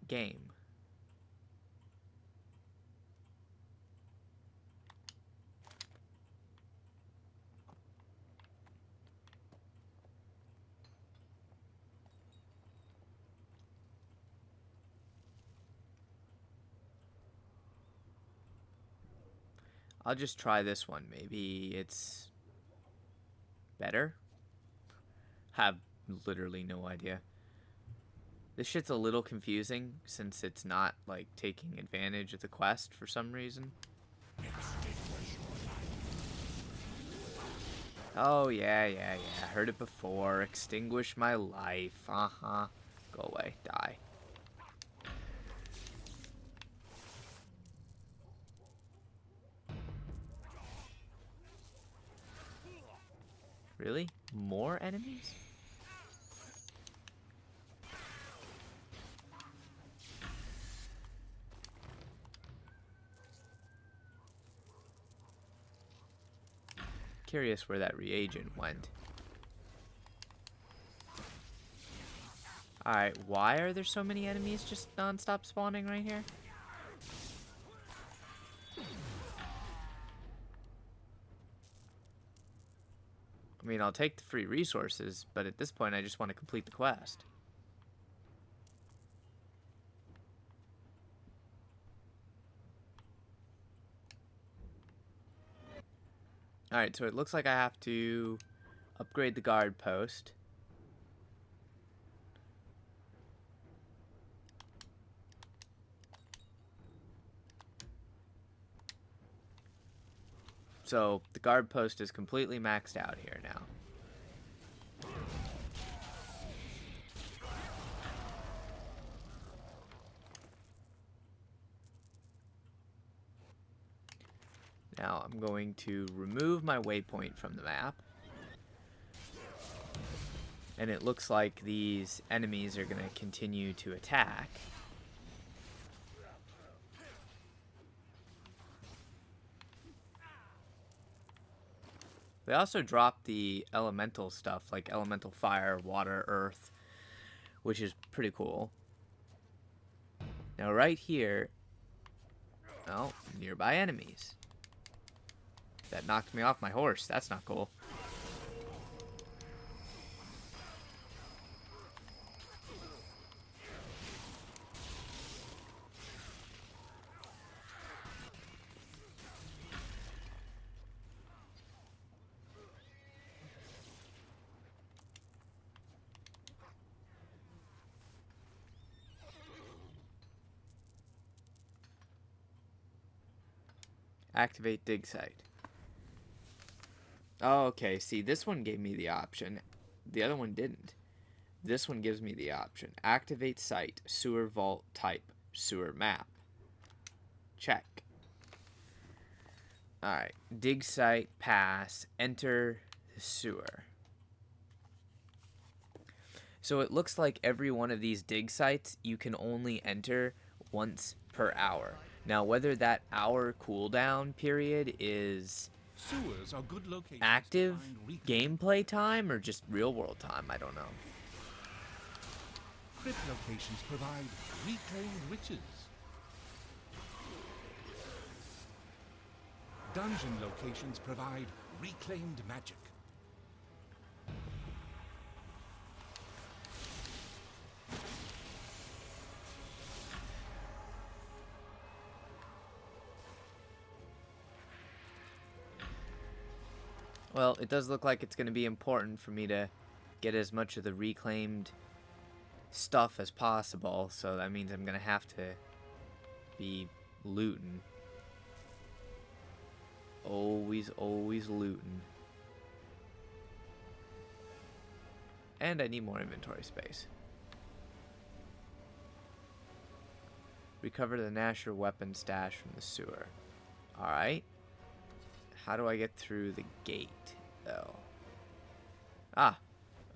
[SPEAKER 1] Game. I'll just try this one. Maybe it's better? Have literally no idea. This shit's a little confusing since it's not like taking advantage of the quest for some reason. Oh yeah. Heard it before. Extinguish my life. Go away. Die. Really? More enemies? Curious where that reagent went. Alright, why are there so many enemies just non-stop spawning right here? I mean, I'll take the free resources, but at this point I just want to complete the quest. Alright, so it looks like I have to upgrade the guard post. So the guard post is completely maxed out here now. Now I'm going to remove my waypoint from the map. And it looks like these enemies are going to continue to attack. They also dropped the elemental stuff, like elemental fire, water, earth, which is pretty cool. Now right here, oh, nearby enemies. That knocked me off my horse. That's not cool. Activate dig site. Oh, okay. See, this one gave me the option. The other one didn't. This one gives me the option. Activate site, sewer vault type, sewer map. Check. Alright. Dig site, pass, enter the sewer. So it looks like every one of these dig sites you can only enter once per hour. Now, whether that hour cooldown period is
[SPEAKER 5] Sewers are good locations
[SPEAKER 1] active gameplay time or just real world time, I don't know.
[SPEAKER 5] Crypt locations provide reclaimed riches. Dungeon locations provide reclaimed magic.
[SPEAKER 1] Well, it does look like it's going to be important for me to get as much of the reclaimed stuff as possible, so that means I'm gonna have to be looting. Always looting. And I need more inventory space. Recover the Nasher weapon stash from the sewer. Alright. How do I get through the gate, though? Ah,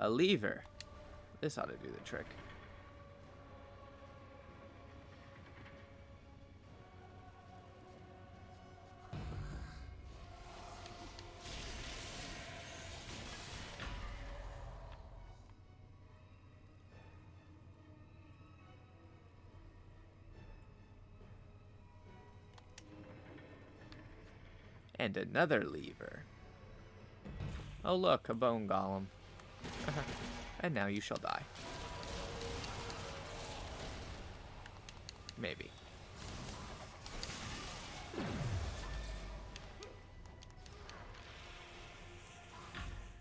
[SPEAKER 1] a lever. This ought to do the trick. And another lever. Oh look, a bone golem. And now you shall die. Maybe.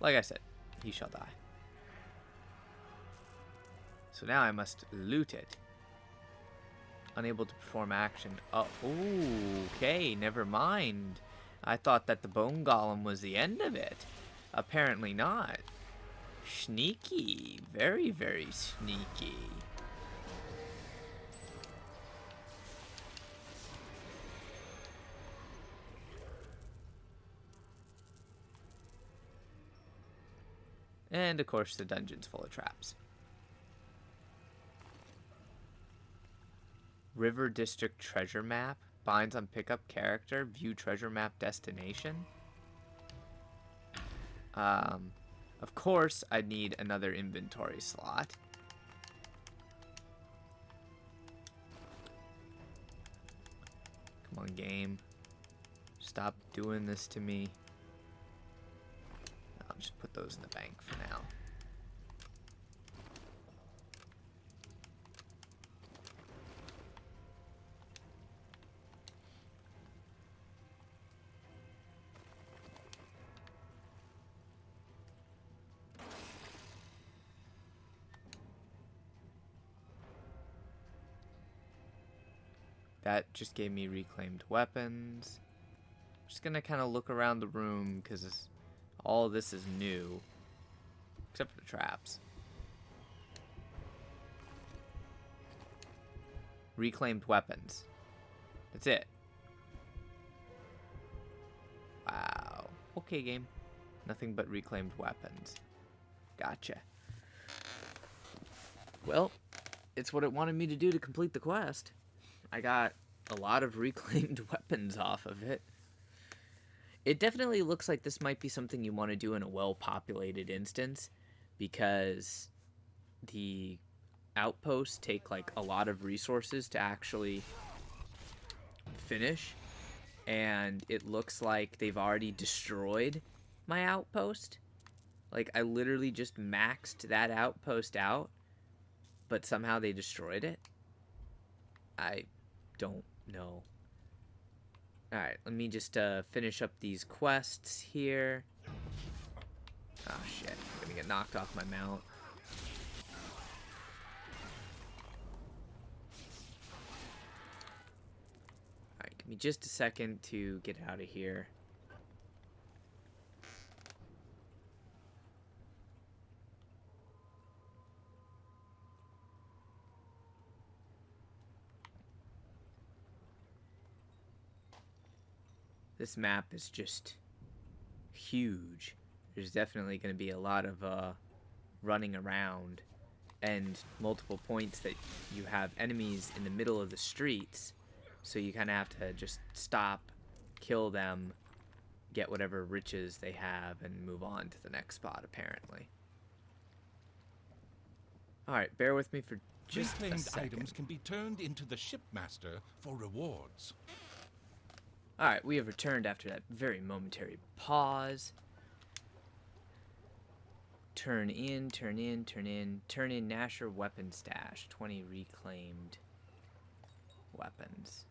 [SPEAKER 1] Like I said, he shall die. So now I must loot it. Unable to perform action. Oh, okay, never mind. I thought that the bone golem was the end of it. Apparently not. Sneaky. Very, very sneaky. And of course the dungeon's full of traps. River District treasure map. Binds on pickup character. View treasure map destination. Of course, I need another inventory slot. Come on, game. Stop doing this to me. I'll just put those in the bank for now. That just gave me reclaimed weapons. I'm just gonna kind of look around the room because all of this is new, except for the traps. Reclaimed weapons. That's it. Wow. Okay, game. Nothing but reclaimed weapons. Gotcha. Well, it's what it wanted me to do to complete the quest. I got a lot of reclaimed weapons off of it. It definitely looks like this might be something you want to do in a well-populated instance, because the outposts take like a lot of resources to actually finish, and it looks like they've already destroyed my outpost. Like, I literally just maxed that outpost out, but somehow they destroyed it. I don't know. Alright, let me just finish up these quests here. Oh shit, I'm gonna get knocked off my mount. Alright, give me just a second to get out of here. This map is just huge. There's definitely going to be a lot of running around, and multiple points that you have enemies in the middle of the streets, so you kind of have to just stop, kill them, get whatever riches they have, and move on to the next spot, apparently. Alright, bear with me for just a
[SPEAKER 5] Reclaimed
[SPEAKER 1] second.
[SPEAKER 5] items can be turned into the shipmaster for rewards.
[SPEAKER 1] Alright, we have returned after that very momentary pause. Turn in Nasher weapon stash. 20 reclaimed weapons.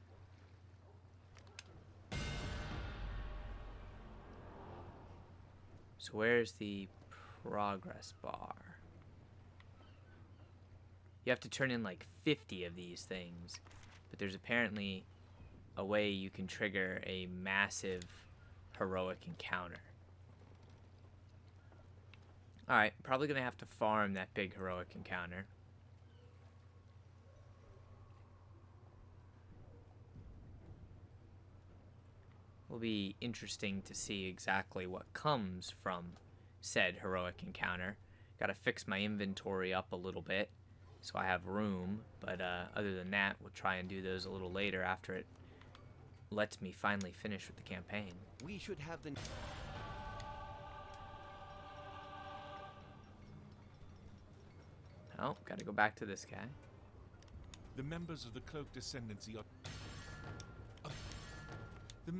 [SPEAKER 1] So where's the progress bar? You have to turn in like 50 of these things. But there's apparently a way you can trigger a massive heroic encounter. Alright, probably going to have to farm that big heroic encounter. Will be interesting to see exactly what comes from said heroic encounter. Gotta fix my inventory up a little bit so I have room, but other than that, we'll try and do those a little later after it lets me finally finish with the campaign.
[SPEAKER 14] We should have the...
[SPEAKER 1] Oh, gotta go back to this guy.
[SPEAKER 5] The members of the Cloaked Ascendancy are... The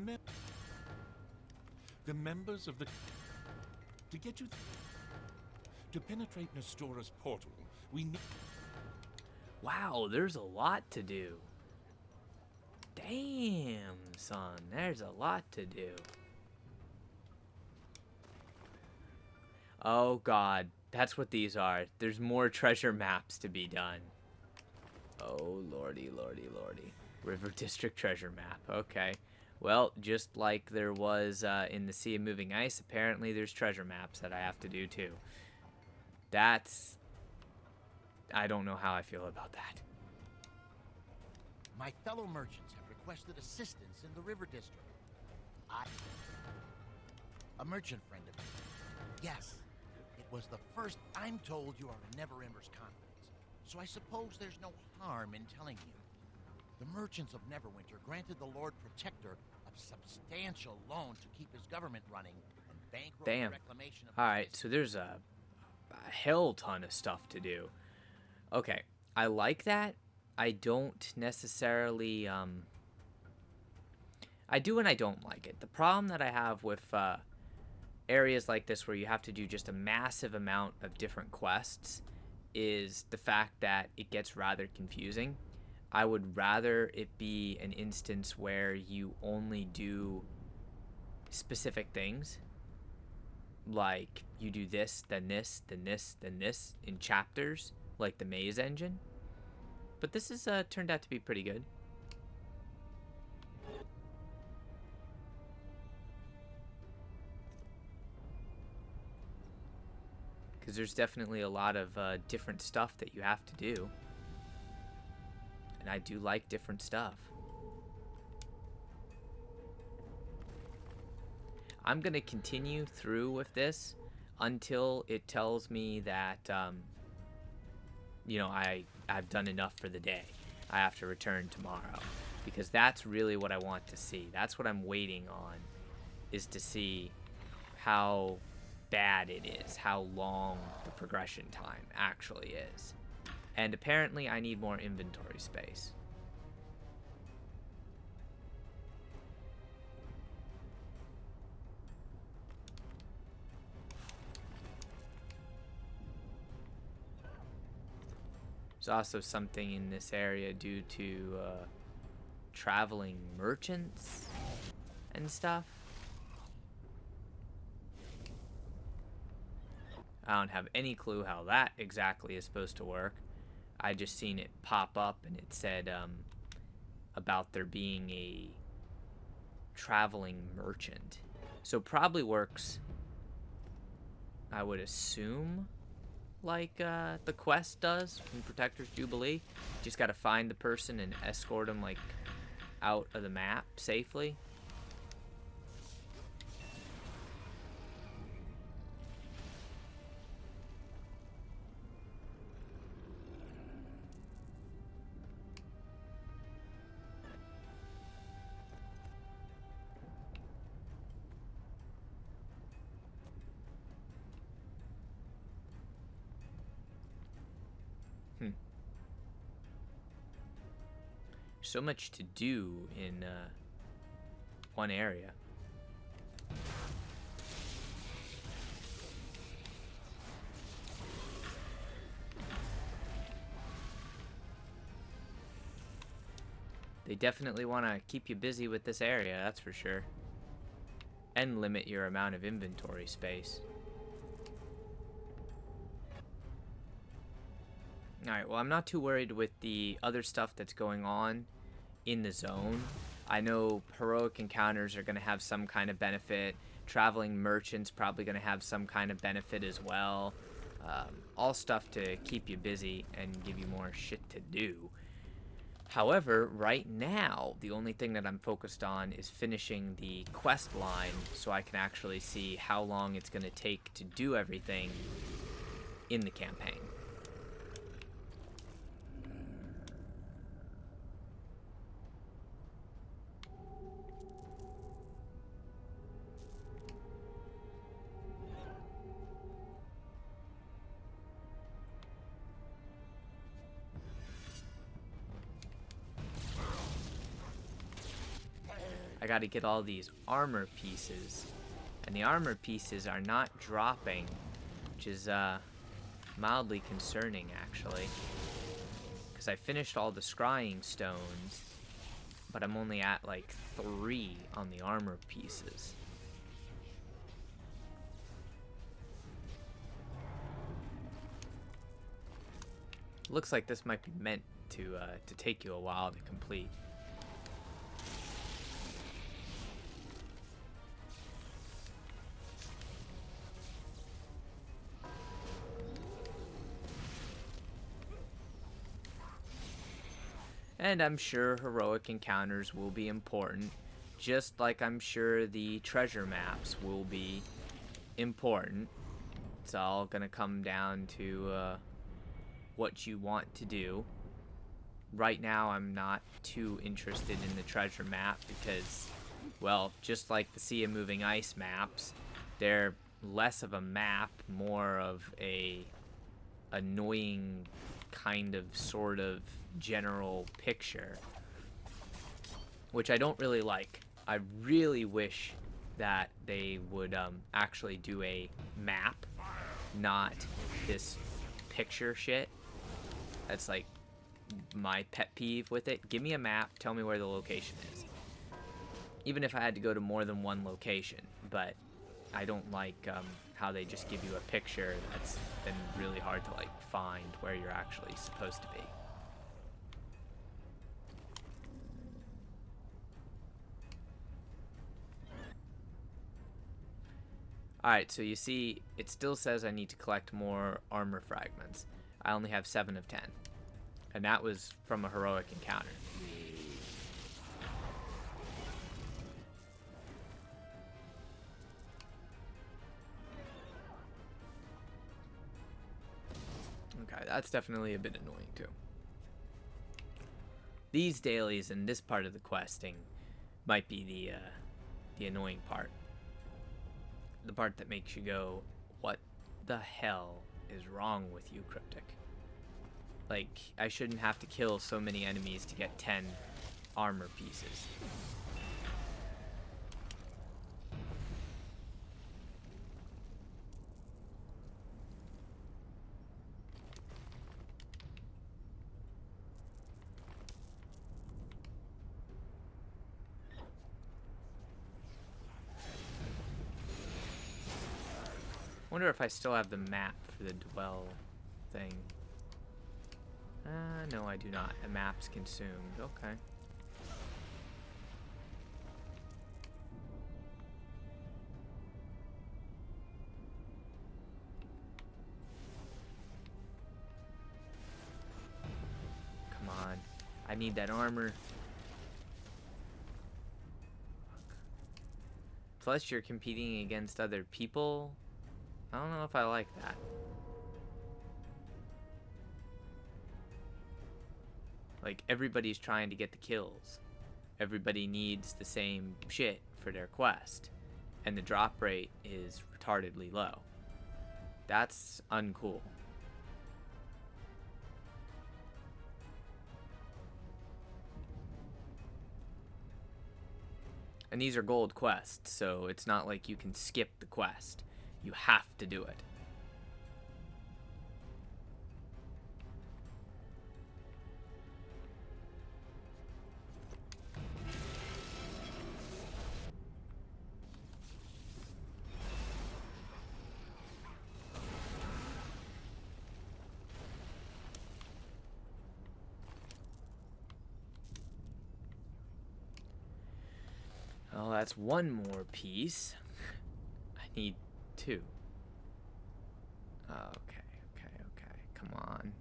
[SPEAKER 5] members of the... To get you... To penetrate Nestora's portal, we need...
[SPEAKER 1] Wow, there's a lot to do. Damn, son, there's a lot to do. Oh god, that's what these are. There's more treasure maps to be done. Oh lordy, lordy, lordy. River District treasure map, okay. Well, just like there was in the Sea of Moving Ice, apparently there's treasure maps that I have to do too. That's... I don't know how I feel about that.
[SPEAKER 3] My fellow merchants have requested assistance in the River District. A merchant friend of mine. Yes, it was the first I'm told you are a Neverember's confidence, so I suppose there's no harm in telling you. The merchants of Neverwinter granted the Lord Protector a substantial loan to keep his government running and bankroll the reclamation of...
[SPEAKER 1] Alright, so there's a hell ton of stuff to do. Okay, I like that. I don't necessarily, I do and I don't like it. The problem that I have with areas like this where you have to do just a massive amount of different quests is the fact that it gets rather confusing. I would rather it be an instance where you only do specific things. Like, you do this, then this, then this, then this in chapters, like the maze engine. But this has turned out to be pretty good. Because there's definitely a lot of different stuff that you have to do. And I do like different stuff. I'm going to continue through with this until it tells me that, you know, I've done enough for the day. I have to return tomorrow. Because that's really what I want to see. That's what I'm waiting on, is to see how bad it is, how long the progression time actually is. And apparently I need more inventory space. There's also something in this area due to traveling merchants and stuff. I don't have any clue how that exactly is supposed to work. I just seen it pop up and it said about there being a traveling merchant. So probably works, I would assume, like the quest does from Protector's Jubilee. You just gotta find the person and escort them like out of the map safely. So much to do in one area. They definitely want to keep you busy with this area, that's for sure. And limit your amount of inventory space. Alright, well, I'm not too worried with the other stuff that's going on in the zone. I know heroic encounters are going to have some kind of benefit. Traveling merchants probably going to have some kind of benefit as well. All stuff to keep you busy and give you more shit to do. However, right now, the only thing that I'm focused on is finishing the quest line so I can actually see how long it's going to take to do everything in the campaign. I gotta get all these armor pieces, and the armor pieces are not dropping, which is mildly concerning actually, because I finished all the scrying stones, but I'm only at like 3 on the armor pieces. Looks like this might be meant to take you a while to complete. And I'm sure heroic encounters will be important, just like I'm sure the treasure maps will be important. It's all gonna come down to what you want to do. Right now, I'm not too interested in the treasure map because, well, just like the Sea of Moving Ice maps, they're less of a map, more of a annoying kind of sort of general picture, which I don't really like. I really wish that they would actually do a map, not this picture shit. That's like my pet peeve with it. Give me a map, tell me where the location is. Even if I had to go to more than one location, but I don't like how they just give you a picture that's been really hard to like find where you're actually supposed to be. Alright, so you see, it still says I need to collect more armor fragments. I only have 7 of 10. And that was from a heroic encounter. Okay, that's definitely a bit annoying too. These dailies and this part of the questing might be the annoying part. The part that makes you go, what the hell is wrong with you, Cryptic? Like, I shouldn't have to kill so many enemies to get 10 armor pieces. I wonder if I still have the map for the dwell thing. No, I do not. The map's consumed. Okay. Come on. I need that armor. Plus, you're competing against other people. I don't know if I like that. Like, everybody's trying to get the kills. Everybody needs the same shit for their quest. And the drop rate is retardedly low. That's uncool. And these are gold quests, so it's not like you can skip the quest. You have to do it. Well, that's one more piece. I need 2. Okay. Come on.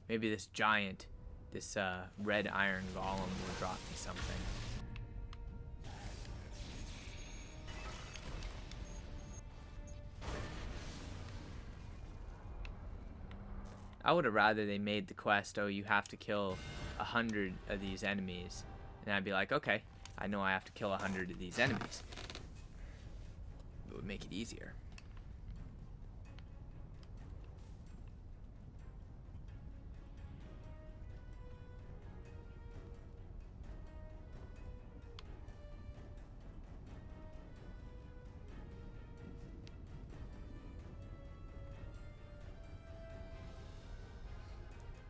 [SPEAKER 1] Maybe this giant, this red iron golem will drop me something. I would have rather they made the quest, oh, you have to kill 100 of these enemies. And I'd be like, okay, I know I have to kill 100 of these enemies. It would make it easier.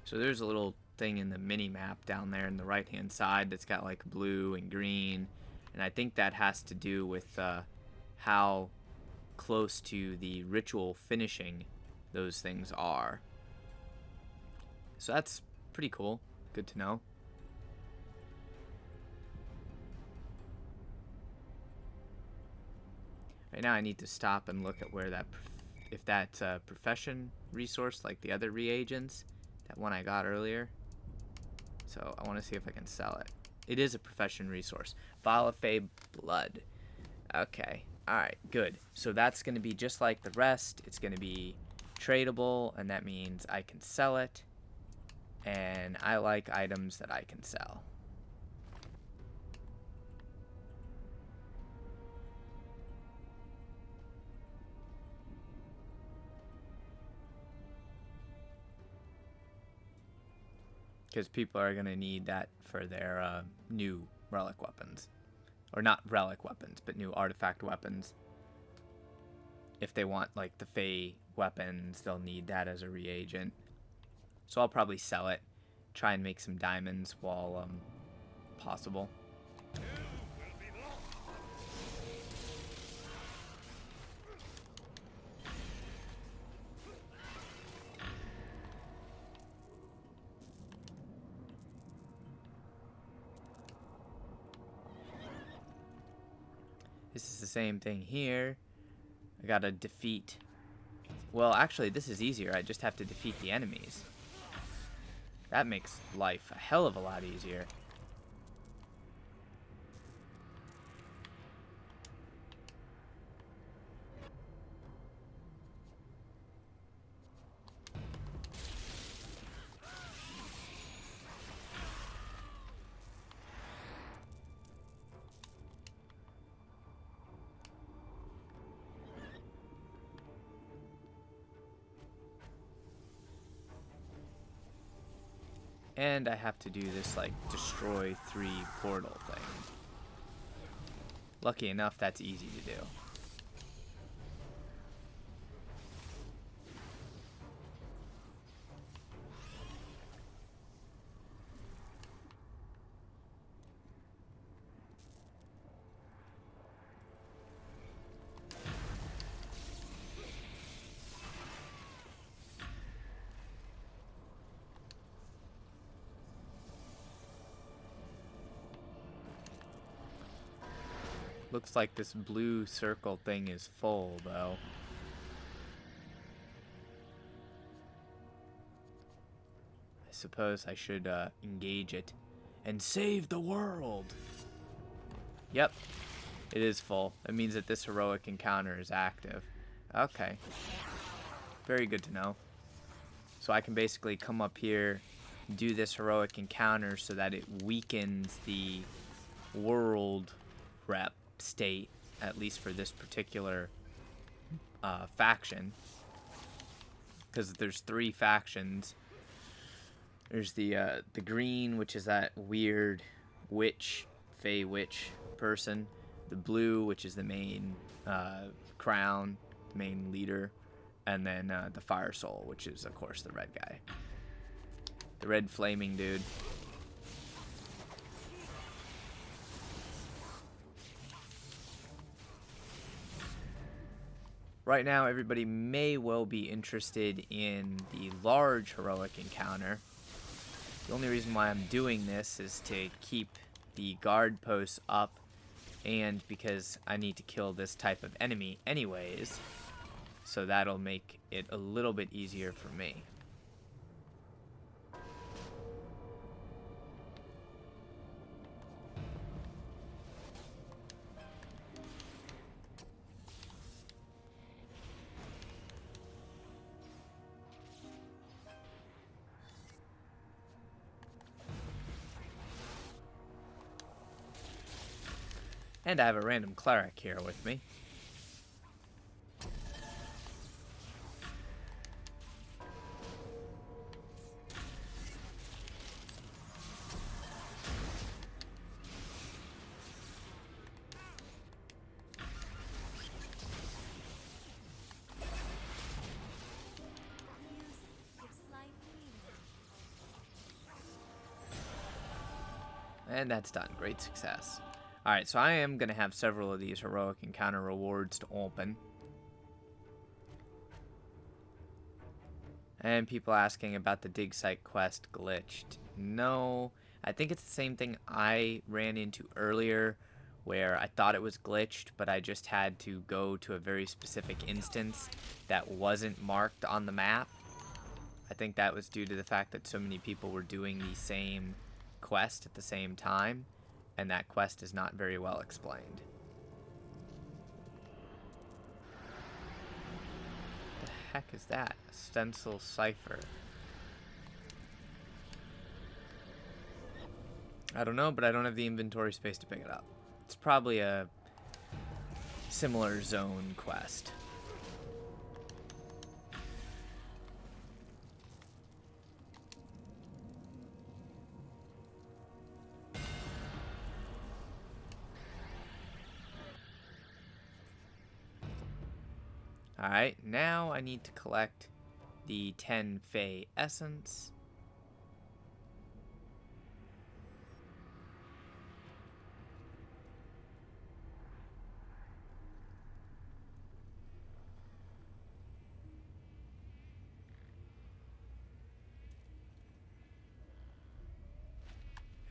[SPEAKER 1] So there's a little thing in the mini map down there in the right hand side that's got like blue and green, and I think that has to do with how close to the ritual finishing those things are. So that's pretty cool. Good to know. Right now I need to stop and look at where that, if that's a profession resource like the other reagents, that one I got earlier. So I want to see if I can sell it. It is a profession resource. Vial of Fey blood. Okay. Alright, good. So that's going to be just like the rest. It's going to be tradable, and that means I can sell it. And I like items that I can sell. Because people are going to need that for their new relic weapons. Or not relic weapons, but new artifact weapons. If they want, like, the Fey weapons, they'll need that as a reagent. So I'll probably sell it. Try and make some diamonds while possible. This is the same thing here. I gotta defeat... Well, actually, this is easier. I just have to defeat the enemies. That makes life a hell of a lot easier. And I have to do this, like, destroy 3 portal thing. Lucky enough, that's easy to do. Looks like this blue circle thing is full, though. I suppose I should engage it and save the world. Yep, it is full. That means that this heroic encounter is active. Okay. Very good to know. So I can basically come up here, do this heroic encounter so that it weakens the world rep state, at least for this particular faction, because there's 3 factions. There's the green, which is that weird witch, Fey witch person. The blue, which is the main crown, the main leader, and then the fire soul, which is of course the red guy, the red flaming dude. Right now, everybody may well be interested in the large heroic encounter. The only reason why I'm doing this is to keep the guard posts up, and because I need to kill this type of enemy anyways, so that'll make it a little bit easier for me. And I have a random cleric here with me. And that's done. Great success. Alright, so I am going to have several of these heroic encounter rewards to open. And people asking about the dig site quest glitched. No, I think it's the same thing I ran into earlier, where I thought it was glitched, but I just had to go to a very specific instance that wasn't marked on the map. I think that was due to the fact that so many people were doing the same quest at the same time, and that quest is not very well explained. The heck is that? A stencil cipher. I don't know, but I don't have the inventory space to pick it up. It's probably a similar zone quest. Alright, now I need to collect the 10 Fey Essence.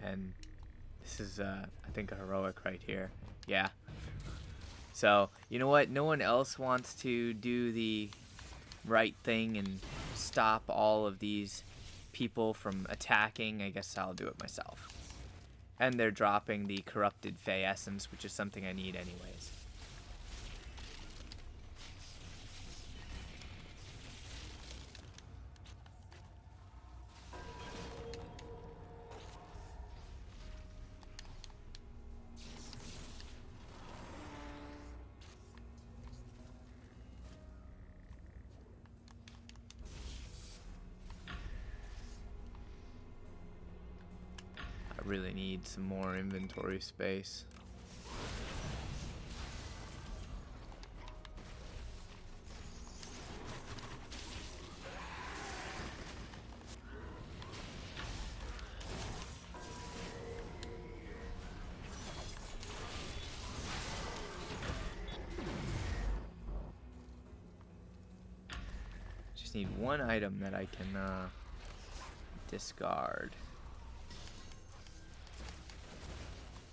[SPEAKER 1] And this is, I think, a heroic right here. Yeah. So, you know what? No one else wants to do the right thing and stop all of these people from attacking. I guess I'll do it myself. And they're dropping the corrupted Fey Essence, which is something I need anyways. Really need some more inventory space. Just need one item that I can discard.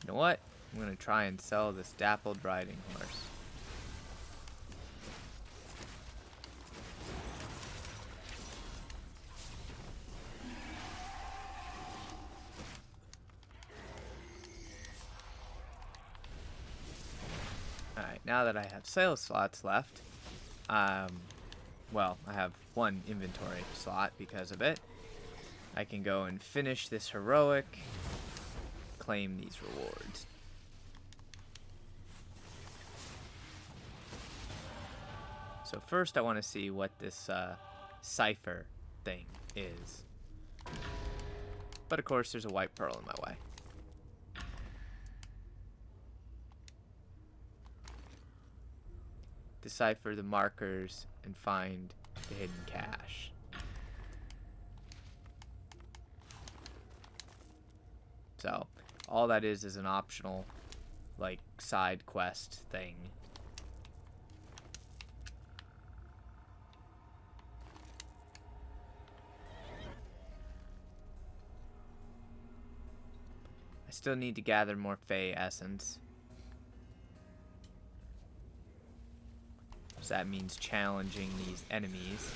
[SPEAKER 1] You know what? I'm gonna try and sell this dappled riding horse. Alright, now that I have sales slots left, well, I have one inventory slot because of it, I can go and finish this heroic, claim these rewards. So first I want to see what this cipher thing is. But of course there's a white pearl in my way. Decipher the markers and find the hidden cache. So all that is an optional, like, side quest thing. still need to gather more Fey Essence. So that means challenging these enemies.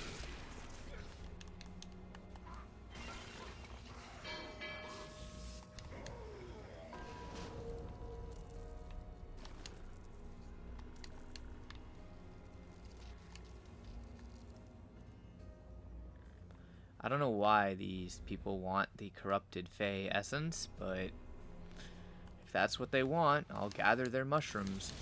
[SPEAKER 1] I don't know why these people want the corrupted Fey essence, but if that's what they want, I'll gather their mushrooms.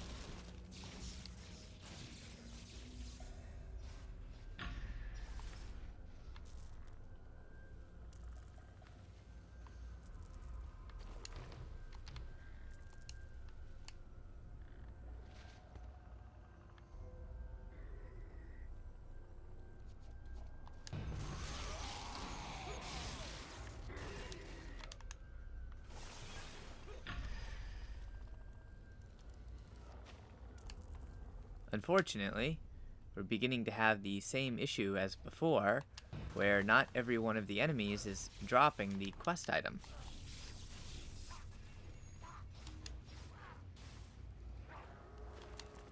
[SPEAKER 1] Unfortunately, we're beginning to have the same issue as before, where not every one of the enemies is dropping the quest item.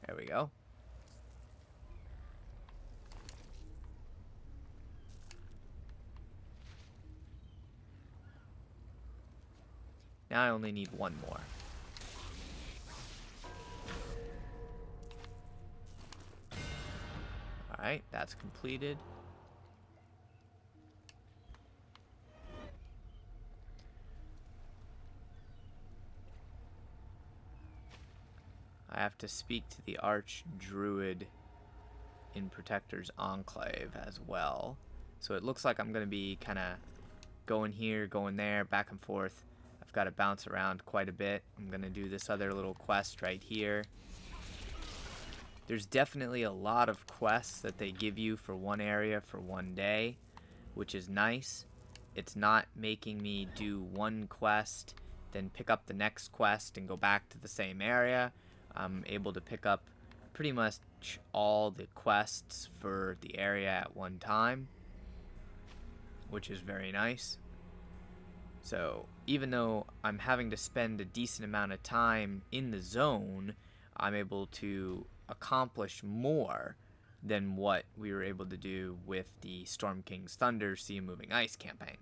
[SPEAKER 1] There we go. Now I only need one more. Alright, that's completed. I have to speak to the Archdruid in Protector's Enclave as well. So it looks like I'm going to be kind of going here, going there, back and forth. I've got to bounce around quite a bit. I'm going to do this other little quest right here. There's definitely a lot of quests that they give you for one area for one day, which is nice. It's not making me do one quest, then pick up the next quest and go back to the same area. I'm able to pick up pretty much all the quests for the area at one time, which is very nice. So even though I'm having to spend a decent amount of time in the zone, I'm able to accomplish more than what we were able to do with the Storm King's Thunder Sea Moving Ice campaign.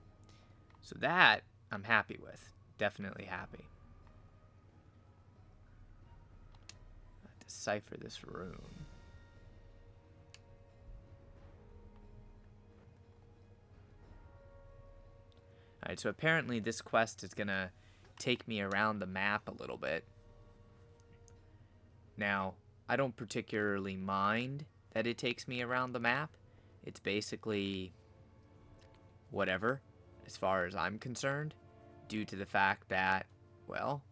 [SPEAKER 1] So that I'm happy with. Definitely happy. Decipher this rune. Alright, so apparently this quest is gonna take me around the map a little bit. Now, I don't particularly mind that it takes me around the map. It's basically whatever, as far as I'm concerned, due to the fact that, well,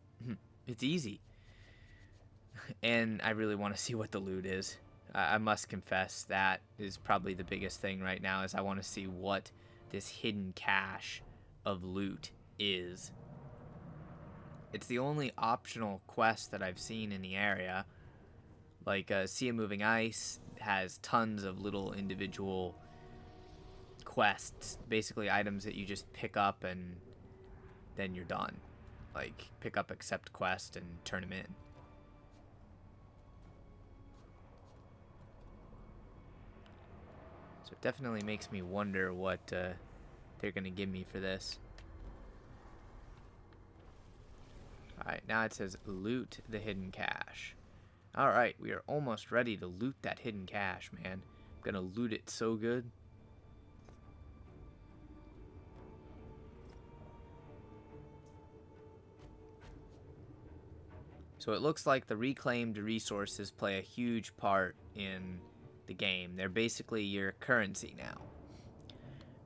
[SPEAKER 1] it's easy. And I really want to see what the loot is. I must confess that is probably the biggest thing right now, is I want to see what this hidden cache of loot is. It's the only optional quest that I've seen in the area. Like, Sea Moving Ice has tons of little individual quests. Basically items that you just pick up and then you're done. Like, pick up, accept quest, and turn them in. So it definitely makes me wonder what they're going to give me for this. Alright, now it says loot the hidden cache. Alright, we are almost ready to loot that hidden cache, man. I'm gonna loot it so good. So it looks like the reclaimed resources play a huge part in the game. They're basically your currency now.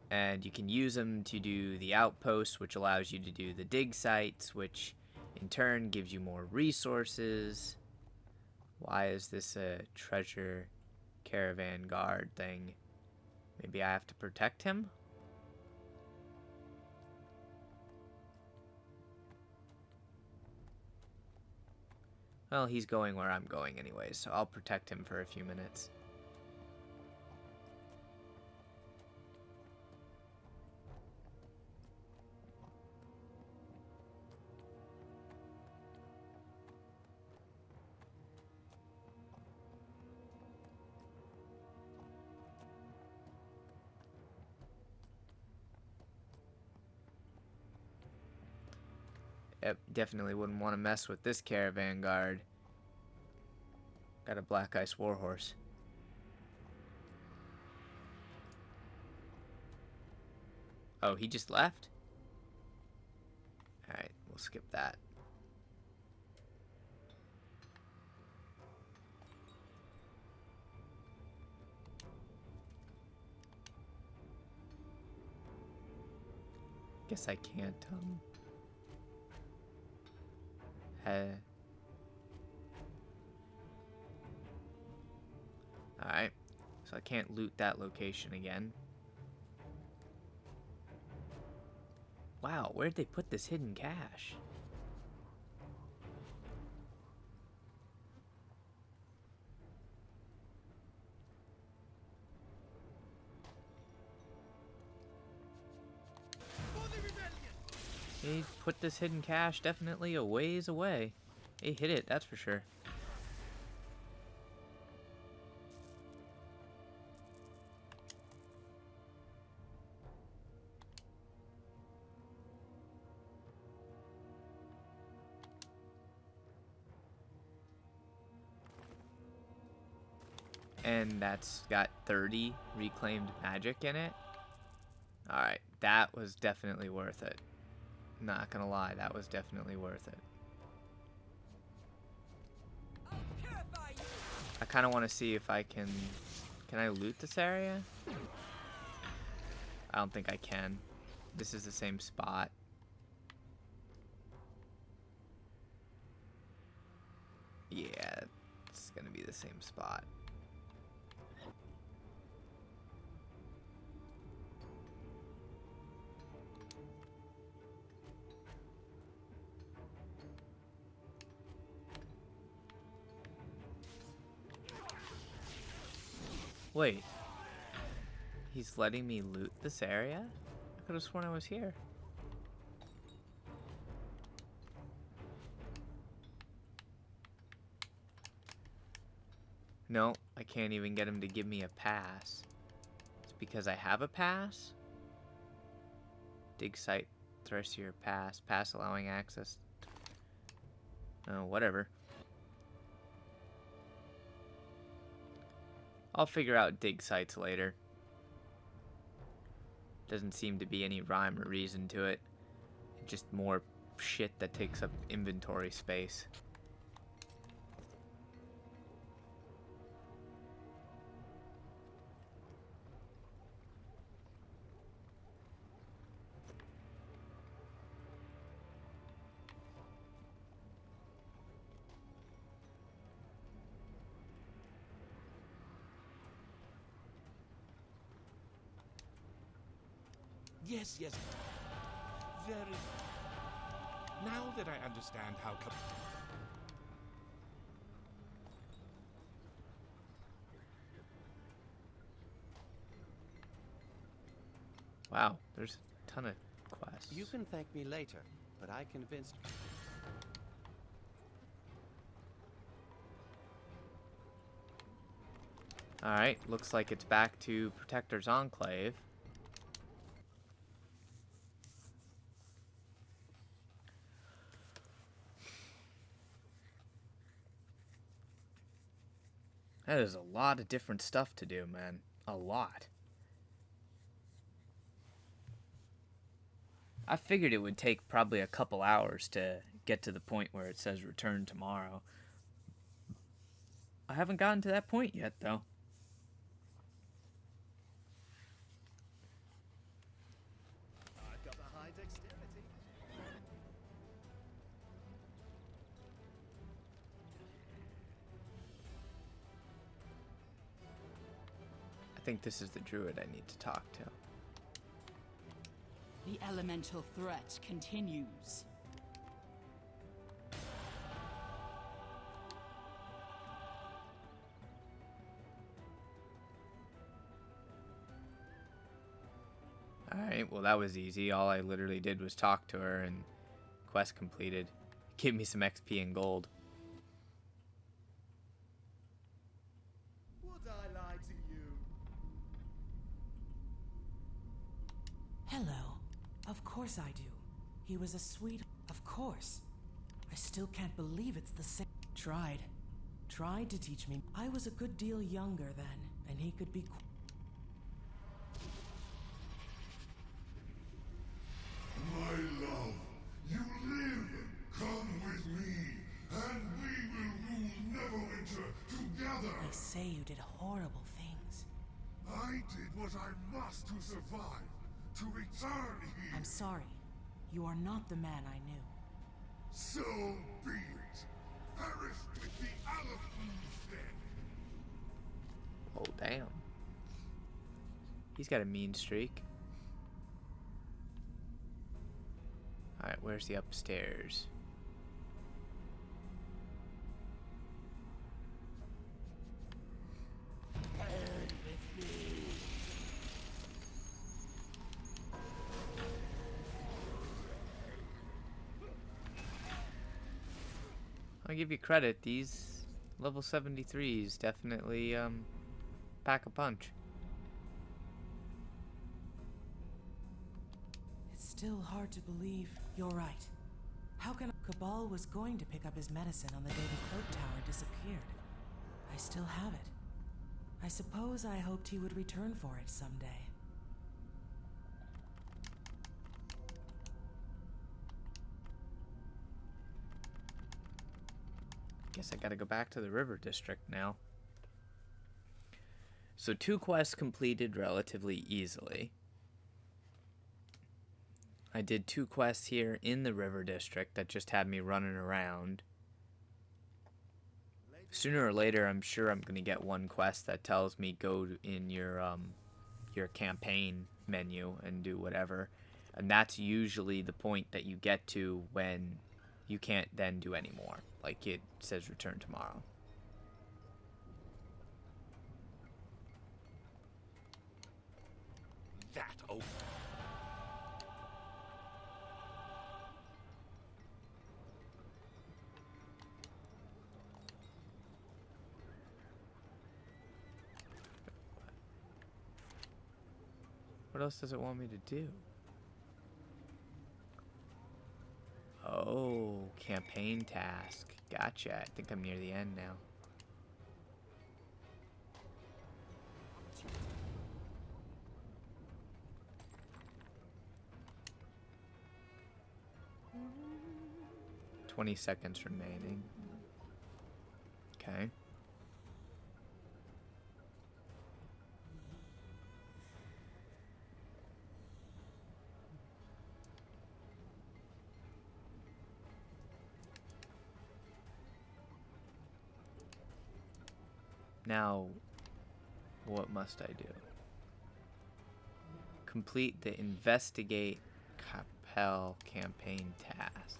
[SPEAKER 1] And you can use them to do the outposts, which allows you to do the dig sites, which in turn gives you more resources. Why is this a treasure caravan guard thing? Maybe I have to protect him? Well, he's going where I'm going anyway, so I'll protect him for a few minutes. Yep, definitely wouldn't want to mess with this caravan guard. Got a Black Ice Warhorse. Oh, he just left? Alright, we'll skip that. Guess I can't, Alright, so I can't loot that location again. Wow, where'd they put this hidden cache? He put this hidden cache definitely a ways away. He hit it, that's for sure. And that's got 30 reclaimed magic in it. Alright, that was definitely worth it. Not gonna lie, that was definitely worth it. I kind of want to see if I can... Can I loot this area? I don't think I can. This is the same spot. Yeah, it's gonna be the same spot. Wait. He's letting me loot this area? I could have sworn I was here. No, I can't even get him to give me a pass. It's because I have a pass? Dig site, Thresh pass. Pass allowing access. Oh, whatever. I'll figure out dig sites later. Doesn't seem to be any rhyme or reason to it. Just more shit that takes up inventory space.
[SPEAKER 5] Yes, yes. Very. Now that I understand how
[SPEAKER 1] Wow, there's a ton of quests.
[SPEAKER 14] You can thank me later, but I convinced...
[SPEAKER 1] Alright, looks like it's back to Protector's Enclave. That is a lot of different stuff to do, man. A lot. I figured it would take probably a couple hours to get to the point where it says return tomorrow. I haven't gotten to that point yet, though.
[SPEAKER 16] I've got a high dexterity.
[SPEAKER 1] I think this is the druid I need to talk to.
[SPEAKER 17] The elemental threat continues.
[SPEAKER 1] Alright, well that was easy. All I literally did was talk to her and quest completed. Give me some XP and gold.
[SPEAKER 16] Would I lie to you?
[SPEAKER 12] Hello. Of course I do. He was a sweet... Of course. I still can't believe it's the same. Tried to teach me. I was a good deal younger then, and he could be.
[SPEAKER 10] My love, you live. Come with me, and we will rule Neverwinter together.
[SPEAKER 12] They say you did horrible things.
[SPEAKER 10] I did what I must to survive, to return here.
[SPEAKER 12] I'm sorry. You are not the man I knew.
[SPEAKER 10] So be it. Perish with the Alaphoons then.
[SPEAKER 1] Oh, damn. He's got a mean streak. Alright, where's the upstairs? I'll give you credit, these level 73s definitely pack a punch.
[SPEAKER 12] It's still hard to believe. You're right. How can Cabal was going to pick up his medicine on the day the cloak tower disappeared? I still have it. I suppose I hoped he would return for it someday.
[SPEAKER 1] Guess I gotta go back to the River District now. So 2 quests completed relatively easily. I did 2 quests here in the River District that just had me running around. Sooner or later, I'm sure I'm gonna get one quest that tells me go in your campaign menu and do whatever, and that's usually the point that you get to when you can't then do any more. Like it says return tomorrow.
[SPEAKER 5] That over.
[SPEAKER 1] What else does it want me to do? Oh, campaign task. Gotcha. I think I'm near the end now. "20 seconds remaining." Okay. Now, what must I do? Complete the Investigate Capel campaign task.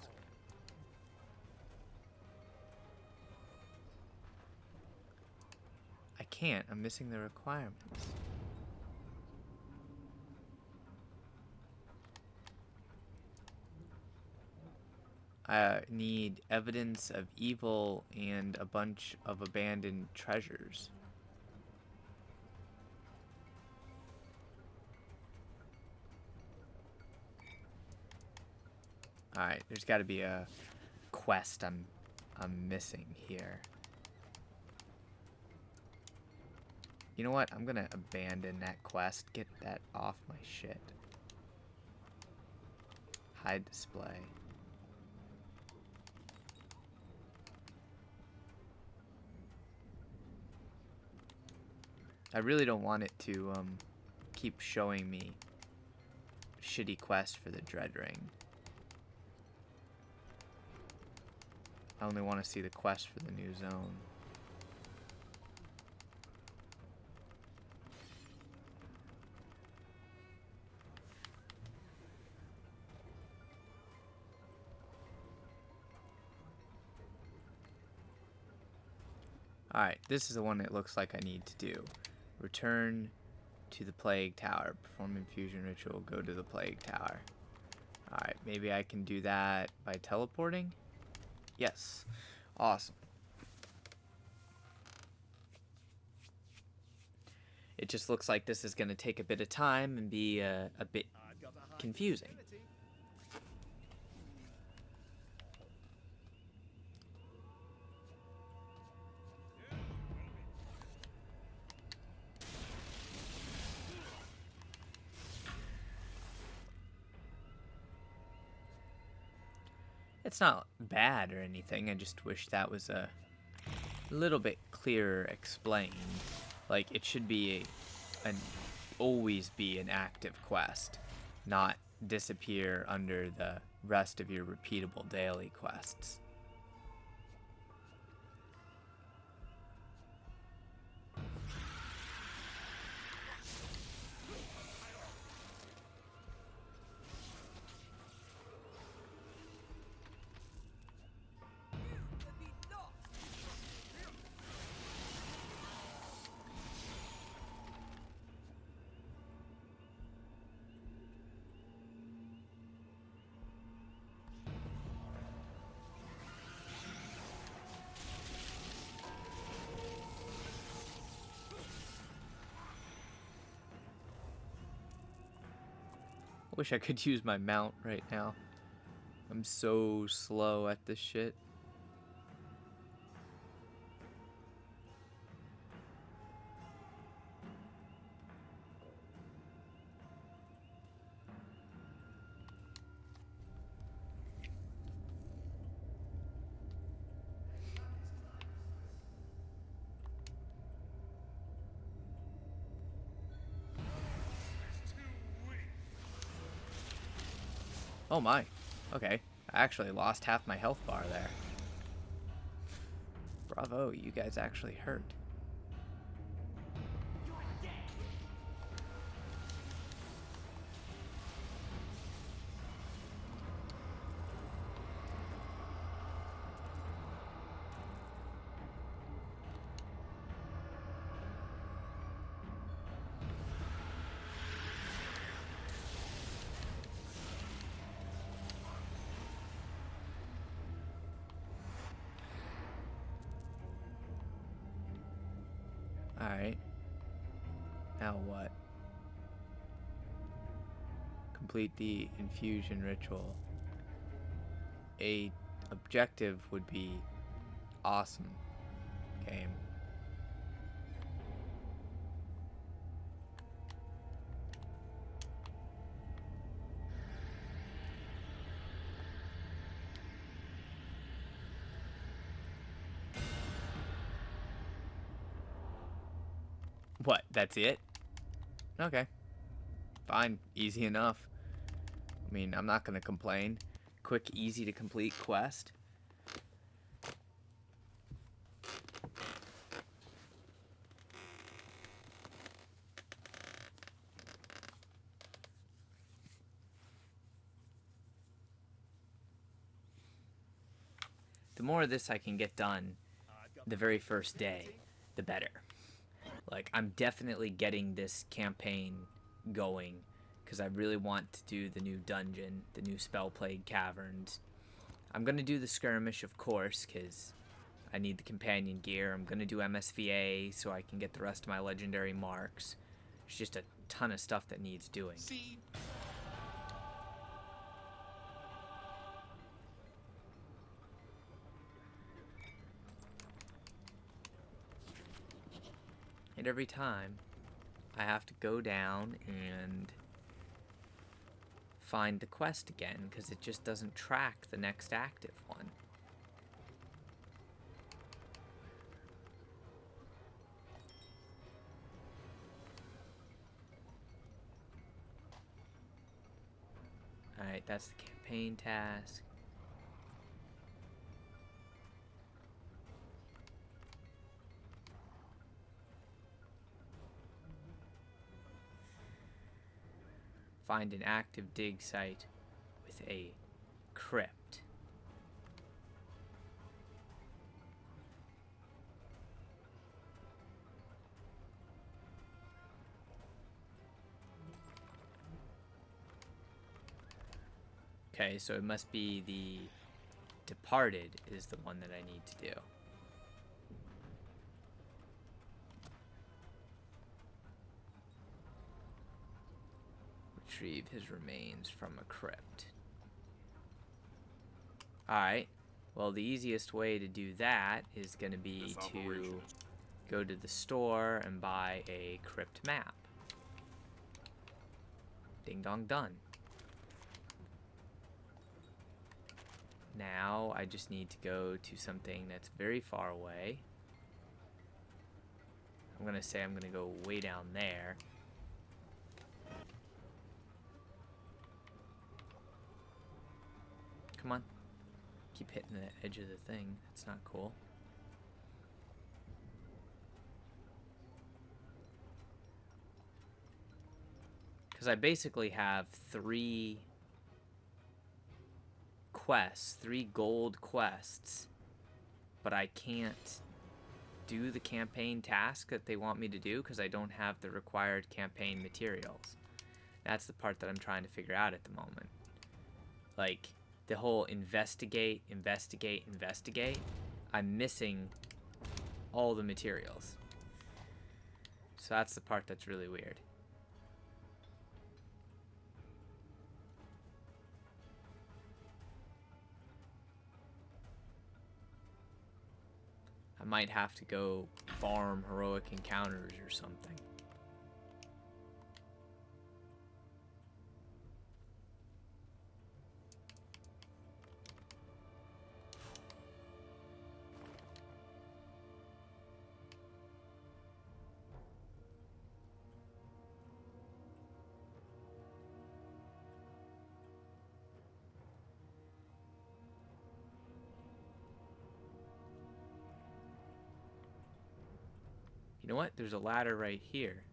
[SPEAKER 1] I can't. I'm missing the requirements. I need evidence of evil and a bunch of abandoned treasures. Alright, there's got to be a quest I'm missing here. You know what? I'm gonna abandon that quest. Get that off my shit. Hide display. I really don't want it to keep showing me shitty quest for the Dread Ring. I only want to see the quest for the new zone. Alright, this is the one it looks like I need to do. Return to the Plague Tower. Perform infusion ritual. Go to the Plague Tower. Alright, maybe I can do that by teleporting? Yes. Awesome. It just looks like this is going to take a bit of time and be a bit confusing. That's not bad or anything. I just wish that was a little bit clearer explained. Like, it should be always be an active quest, not disappear under the rest of your repeatable daily quests. I wish I could use my mount right now. I'm so slow at this shit. Oh my. Okay. I actually lost half my health bar there. Bravo, you guys actually hurt. Alright. Now what? Complete the infusion ritual. A objective would be awesome. Game. What? That's it? Okay. Fine. Easy enough. I mean, I'm not gonna complain. Quick, easy to complete quest. The more of this I can get done the very first day, the better. Like, I'm definitely getting this campaign going because I really want to do the new dungeon, the new Spell Plague Caverns. I'm going to do the skirmish, of course, because I need the companion gear. I'm going to do MSVA so I can get the rest of my legendary marks. There's just a ton of stuff that needs doing. And every time, I have to go down and find the quest again, because it just doesn't track the next active one. Alright, that's the campaign task. Find an active dig site with a crypt. Okay, so it must be the Departed is the one that I need to do. Retrieve his remains from a crypt. Alright, well the easiest way to do that is going to be to go to the store and buy a crypt map. Ding dong done. now I just need to go to something that's very far away. I'm gonna say I'm gonna go way down there. Come on. Keep hitting the edge of the thing. That's not cool. Because I basically have 3 quests, 3 gold quests, but I can't do the campaign task that they want me to do because I don't have the required campaign materials. That's the part that I'm trying to figure out at the moment. Like, the whole investigate, investigate, investigate, I'm missing all the materials. So that's the part that's really weird. I might have to go farm heroic encounters or something. You know what? There's a ladder right here.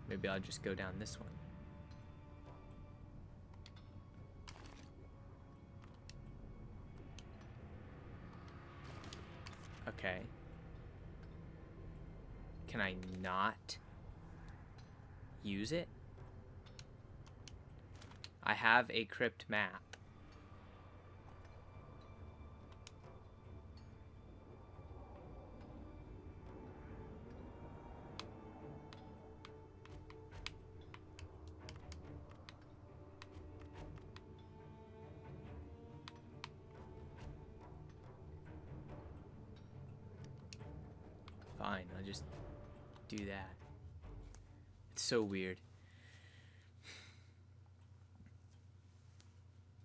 [SPEAKER 1] Maybe I'll just go down this one. Okay. Can I not use it? I have a crypt map. Fine, I'll just do that. It's so weird.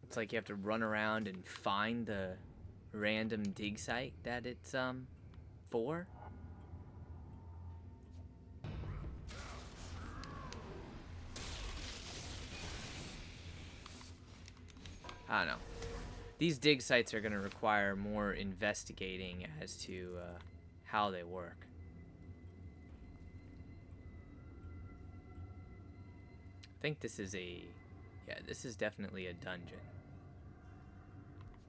[SPEAKER 1] It's like you have to run around and find the random dig site that it's for. I don't know. These dig sites are going to require more investigating as to how they work. I think this is yeah, this is definitely a dungeon.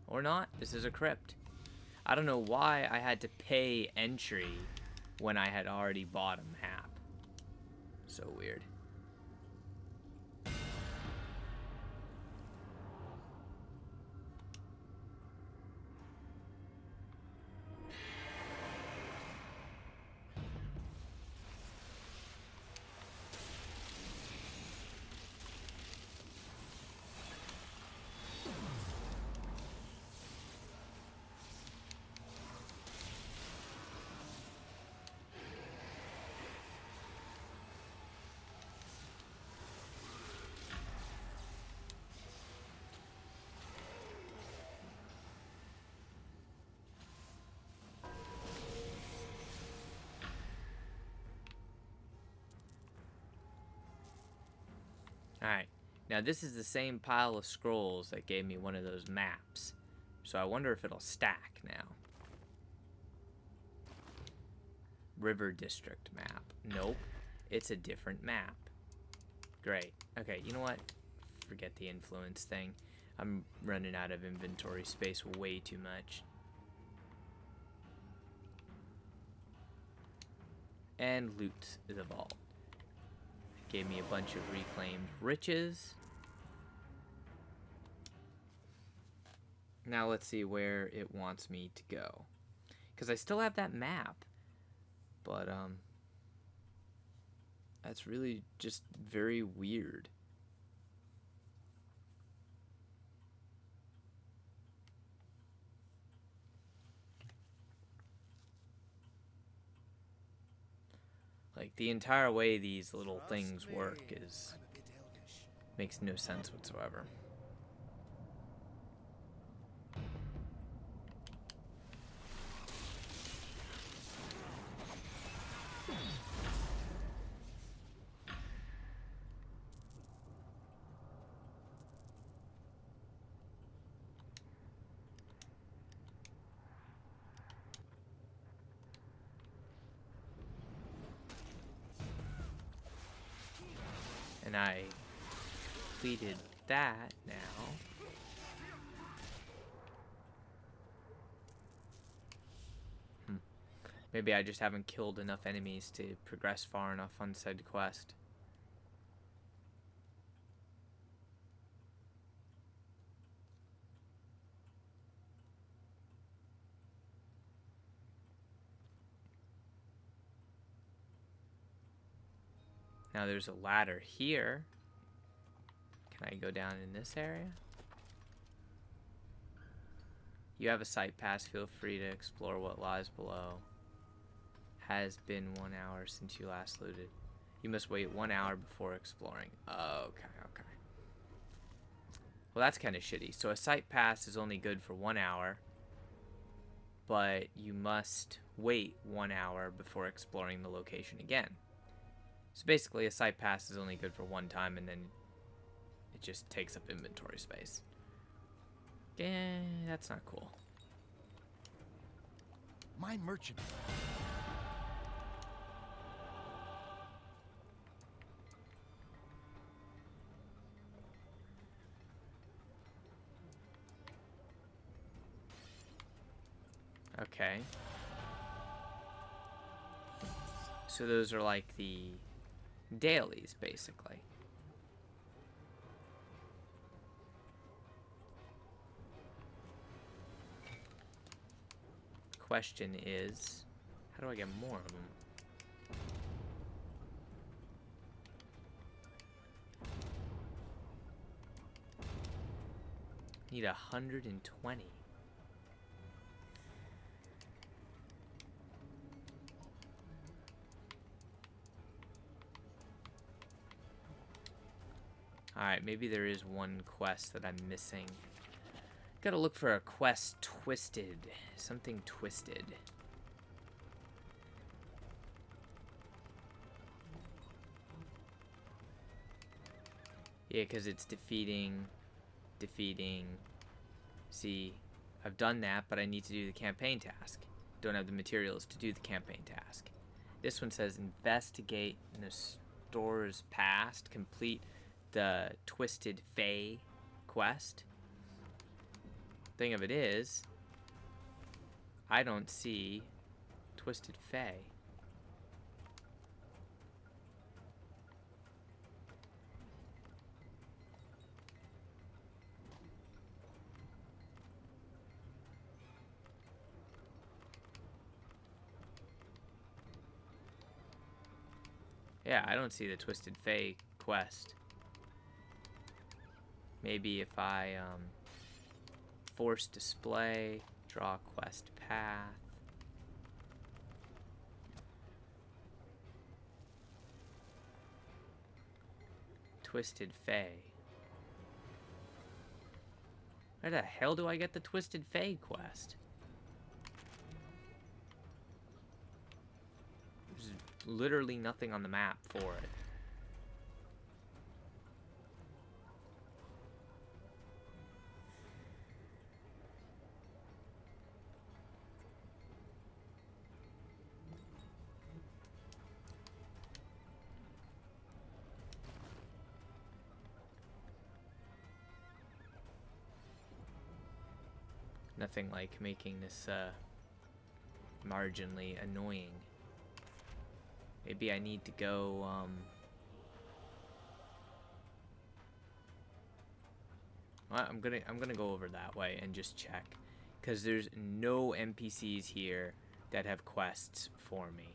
[SPEAKER 1] Or not, this is a crypt. I don't know why I had to pay entry when I had already bought a map. So weird. Alright, now this is the same pile of scrolls that gave me one of those maps. So I wonder if it'll stack now. River District map. Nope, it's a different map. Great. Okay, you know what? Forget the influence thing. I'm running out of inventory space way too much. And loot the vault. Gave me a bunch of reclaimed riches. Now let's see where it wants me to go. Because I still have that map. But, that's really just very weird. Like, the entire way these little things work makes no sense whatsoever. And I completed that now. Maybe I just haven't killed enough enemies to progress far enough on said quest. Now there's a ladder here. Can I go down in this area? You have a site pass. Feel free to explore what lies below. Has been 1 hour since you last looted. You must wait 1 hour before exploring. Okay. Well, that's kind of shitty. So a site pass is only good for 1 hour, but you must wait 1 hour before exploring the location again. So basically, a site pass is only good for one time, and then it just takes up inventory space. Yeah, that's not cool.
[SPEAKER 3] My merchant.
[SPEAKER 1] Okay. So those are like the dailies, basically. Question is, how do I get more of them? Need 120. Alright, maybe there is one quest that I'm missing. Gotta look for a quest twisted. Something twisted. Yeah, because it's defeating. See, I've done that, but I need to do the campaign task. Don't have the materials to do the campaign task. This one says investigate Nestor's past. Complete the Twisted Fae quest. Thing of it is, I don't see Twisted Fae. Yeah, I don't see the Twisted Fae quest. Maybe if I force display, draw quest path. Twisted Fae. Where the hell do I get the Twisted Fae quest? There's literally nothing on the map for it. Nothing like making this marginally annoying. Maybe I need to go well, I'm gonna go over that way and just check, because there's no NPCs here that have quests for me.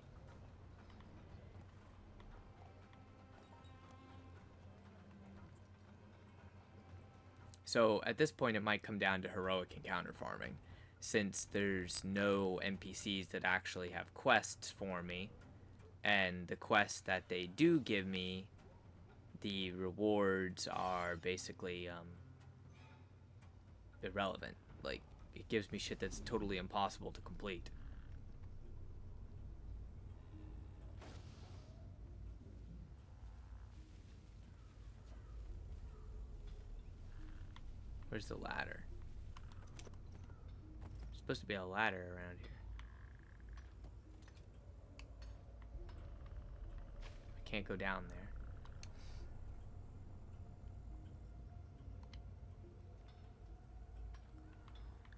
[SPEAKER 1] So at this point it might come down to heroic encounter farming, since there's no NPCs that actually have quests for me, and the quests that they do give me, the rewards are basically irrelevant. Like, it gives me shit that's totally impossible to complete. Where's the ladder? There's supposed to be a ladder around here. I can't go down there.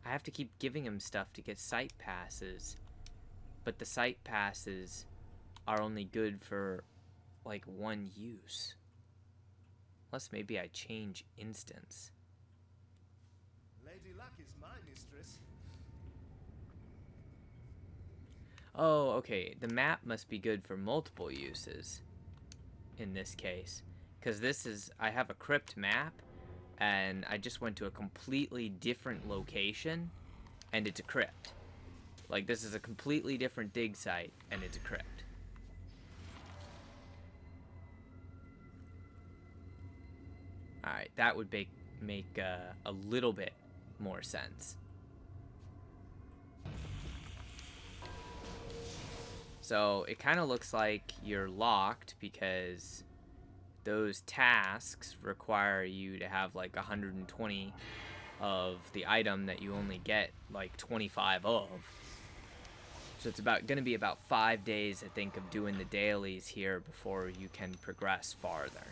[SPEAKER 1] I have to keep giving him stuff to get site passes. But the site passes are only good for, like, one use. Unless maybe I change instance.
[SPEAKER 16] Lady Luck is my mistress.
[SPEAKER 1] Oh, okay. The map must be good for multiple uses in this case. Because this is, I have a crypt map, and I just went to a completely different location, and it's a crypt. Like, this is a completely different dig site, and it's a crypt. Alright, that would make a little bit more sense. So it kind of looks like you're locked because those tasks require you to have like 120 of the item that you only get like 25 of. So it's going to be about 5 days, I think, of doing the dailies here before you can progress farther.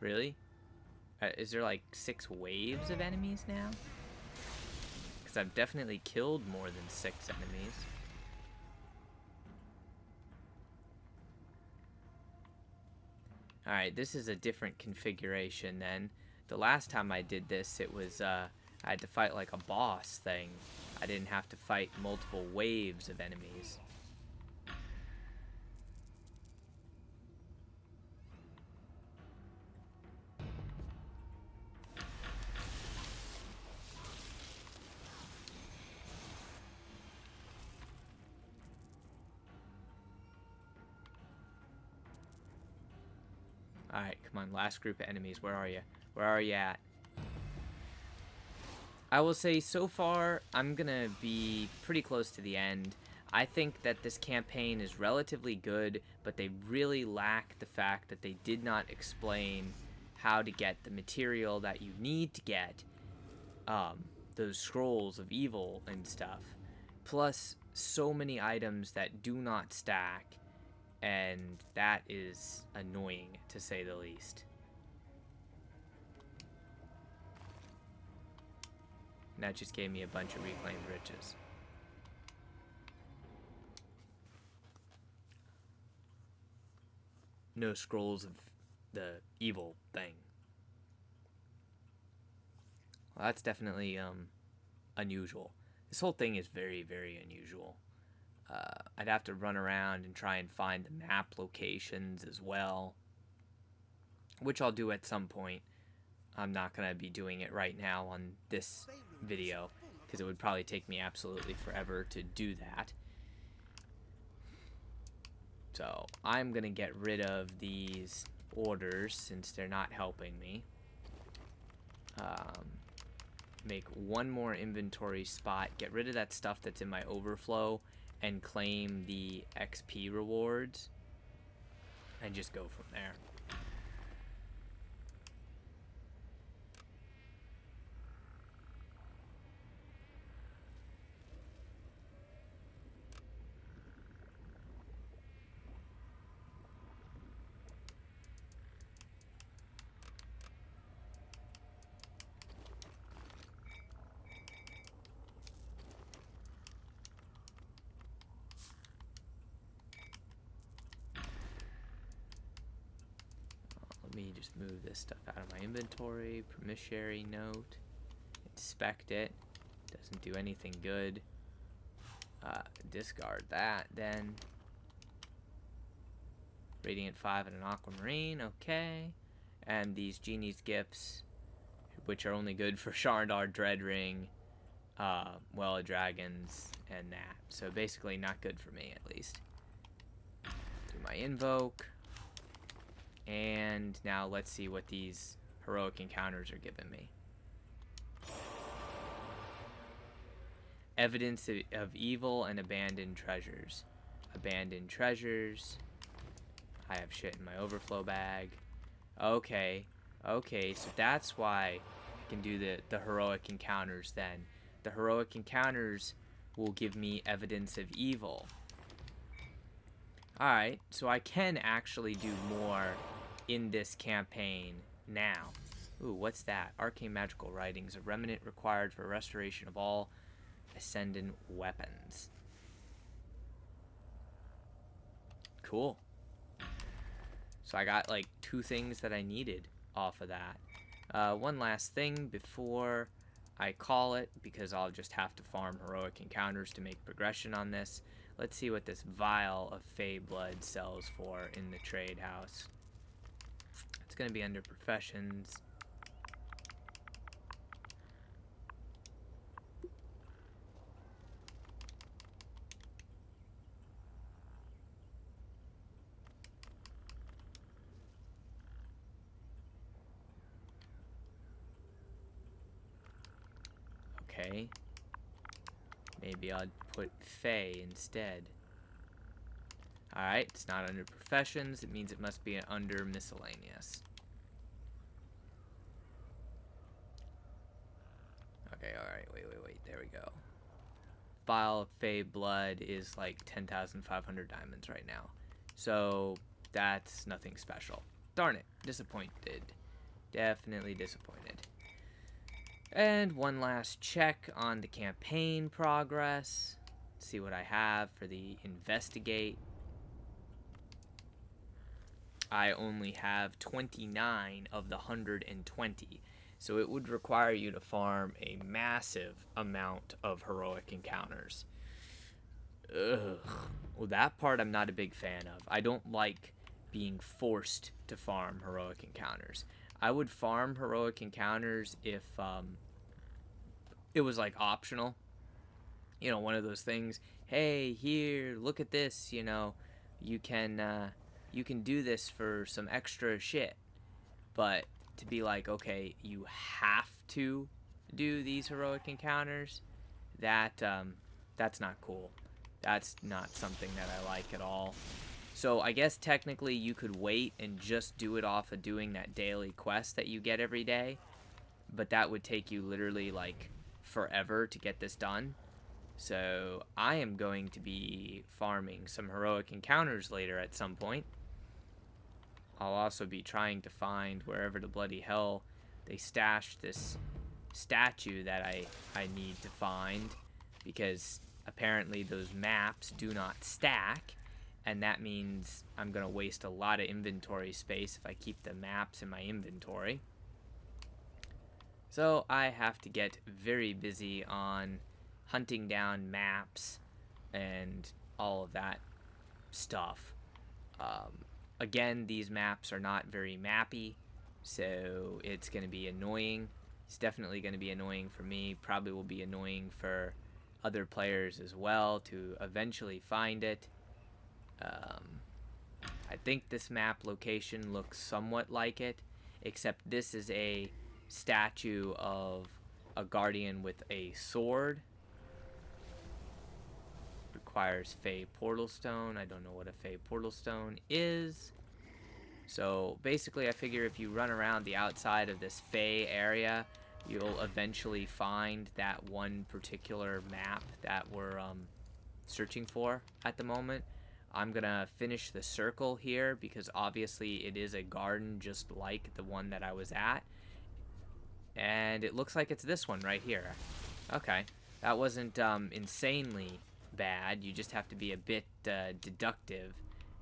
[SPEAKER 1] Really? Is there like 6 waves of enemies now? Because I've definitely killed more than 6 enemies. Alright, this is a different configuration then. The last time I did this, it was, I had to fight like a boss thing. I didn't have to fight multiple waves of enemies. Alright, come on, last group of enemies. Where are you? Where are you at? I will say, so far, I'm gonna be pretty close to the end. I think that this campaign is relatively good, but they really lack the fact that they did not explain how to get the material that you need to get those scrolls of evil and stuff. Plus, so many items that do not stack. And that is annoying, to say the least. And that just gave me a bunch of reclaimed riches. No scrolls of the evil thing. Well, that's definitely unusual. This whole thing is very, very unusual. I'd have to run around and try and find the map locations as well, which I'll do at some point. I'm not going to be doing it right now on this video, because it would probably take me absolutely forever to do that. So I'm going to get rid of these orders since they're not helping me. Make one more inventory spot, get rid of that stuff that's in my overflow, and claim the XP rewards, and just go from there. Let me just move this stuff out of my inventory. Promissory note. Inspect it. Doesn't do anything good. Discard that then. Radiant 5 and an aquamarine. Okay. And these Genie's gifts, which are only good for Sharndar Dreadring, Well of Dragons, and that. So basically not good for me, at least. Do my invoke. And now let's see what these heroic encounters are giving me. Evidence of evil and abandoned treasures. Abandoned treasures. I have shit in my overflow bag. Okay. Okay, so that's why I can do the heroic encounters then. The heroic encounters will give me evidence of evil. Alright, so I can actually do more in this campaign now. Ooh, what's that? Arcane magical writings, a remnant required for restoration of all Ascendant weapons. Cool. So I got like 2 things that I needed off of that. One last thing before I call it, because I'll just have to farm heroic encounters to make progression on this. Let's see what this vial of Fey blood sells for in the trade house. It's going to be under professions. Okay. Maybe I'll put Fey instead. Alright, it's not under professions. It means it must be under miscellaneous. Okay, alright, wait. There we go. Vial of Fey blood is like 10,500 diamonds right now. So, that's nothing special. Darn it. Disappointed. Definitely disappointed. And one last check on the campaign progress. See what I have for the investigate. I only have 29 of the 120. So it would require you to farm a massive amount of heroic encounters. Ugh. Well, that part I'm not a big fan of. I don't like being forced to farm heroic encounters. I would farm heroic encounters if it was like optional. You know, one of those things. Hey, here, look at this. You know, you can do this for some extra shit. But to be like, okay, you have to do these heroic encounters, that's not cool. That's not something that I like at all. So I guess technically you could wait and just do it off of doing that daily quest that you get every day, but that would take you literally like forever to get this done. So I am going to be farming some heroic encounters later at some point. I'll also be trying to find wherever the bloody hell they stashed this statue that I need to find, because apparently those maps do not stack, and that means I'm going to waste a lot of inventory space if I keep the maps in my inventory. So I have to get very busy on hunting down maps and all of that stuff. Again, these maps are not very mappy, so it's going to be annoying. It's definitely going to be annoying for me. Probably will be annoying for other players as well to eventually find it. I think this map location looks somewhat like it, except this is a statue of a guardian with a sword. Requires Fey Portal Stone. I don't know what a Fey Portal Stone is. So basically I figure if you run around the outside of this Fey area, you'll eventually find that one particular map that we're searching for at the moment. I'm gonna finish the circle here because obviously it is a garden just like the one that I was at. And it looks like it's this one right here. Okay, that wasn't insanely bad. You just have to be a bit deductive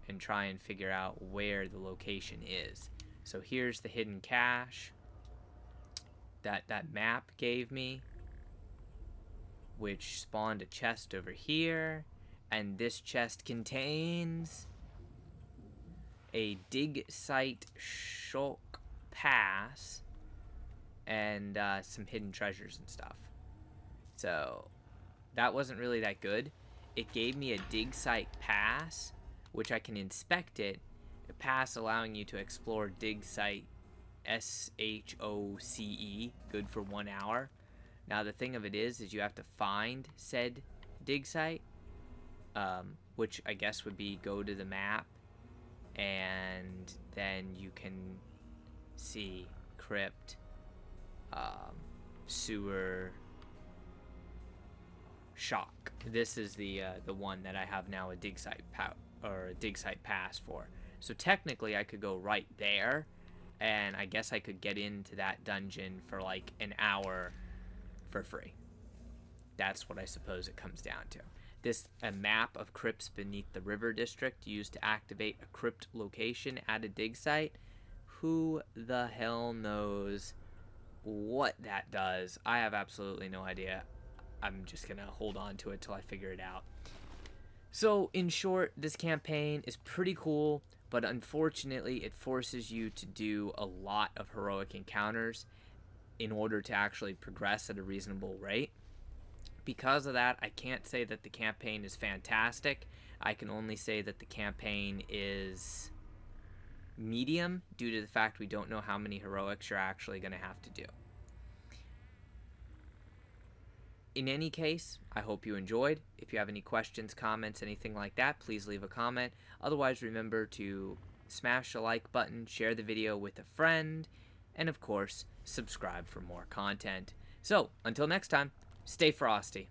[SPEAKER 1] and try and figure out where the location is. So here's the hidden cache that map gave me, which spawned a chest over here, and this chest contains a dig site shulk pass and some hidden treasures and stuff. So that wasn't really that good. It gave me a dig site pass, which I can inspect it. A pass allowing you to explore dig site SHOCE, good for 1 hour. Now the thing of it is you have to find said dig site, which I guess would be go to the map, and then you can sea, crypt, sewer, shock. This is the one that I have now a dig site pass for. So technically I could go right there, and I guess I could get into that dungeon for like an hour for free. That's what I suppose it comes down to. A map of crypts beneath the river district used to activate a crypt location at a dig site. Who the hell knows what that does? I have absolutely no idea. I'm just gonna hold on to it till I figure it out. So in short, this campaign is pretty cool, but unfortunately it forces you to do a lot of heroic encounters in order to actually progress at a reasonable rate. Because of that, I can't say that the campaign is fantastic. I can only say that the campaign is medium due to the fact we don't know how many heroics you're actually going to have to do. In any case, I hope you enjoyed. If you have any questions, comments, anything like that, please leave a comment. Otherwise, remember to smash the like button, share the video with a friend, and of course, subscribe for more content. So, until next time, stay frosty.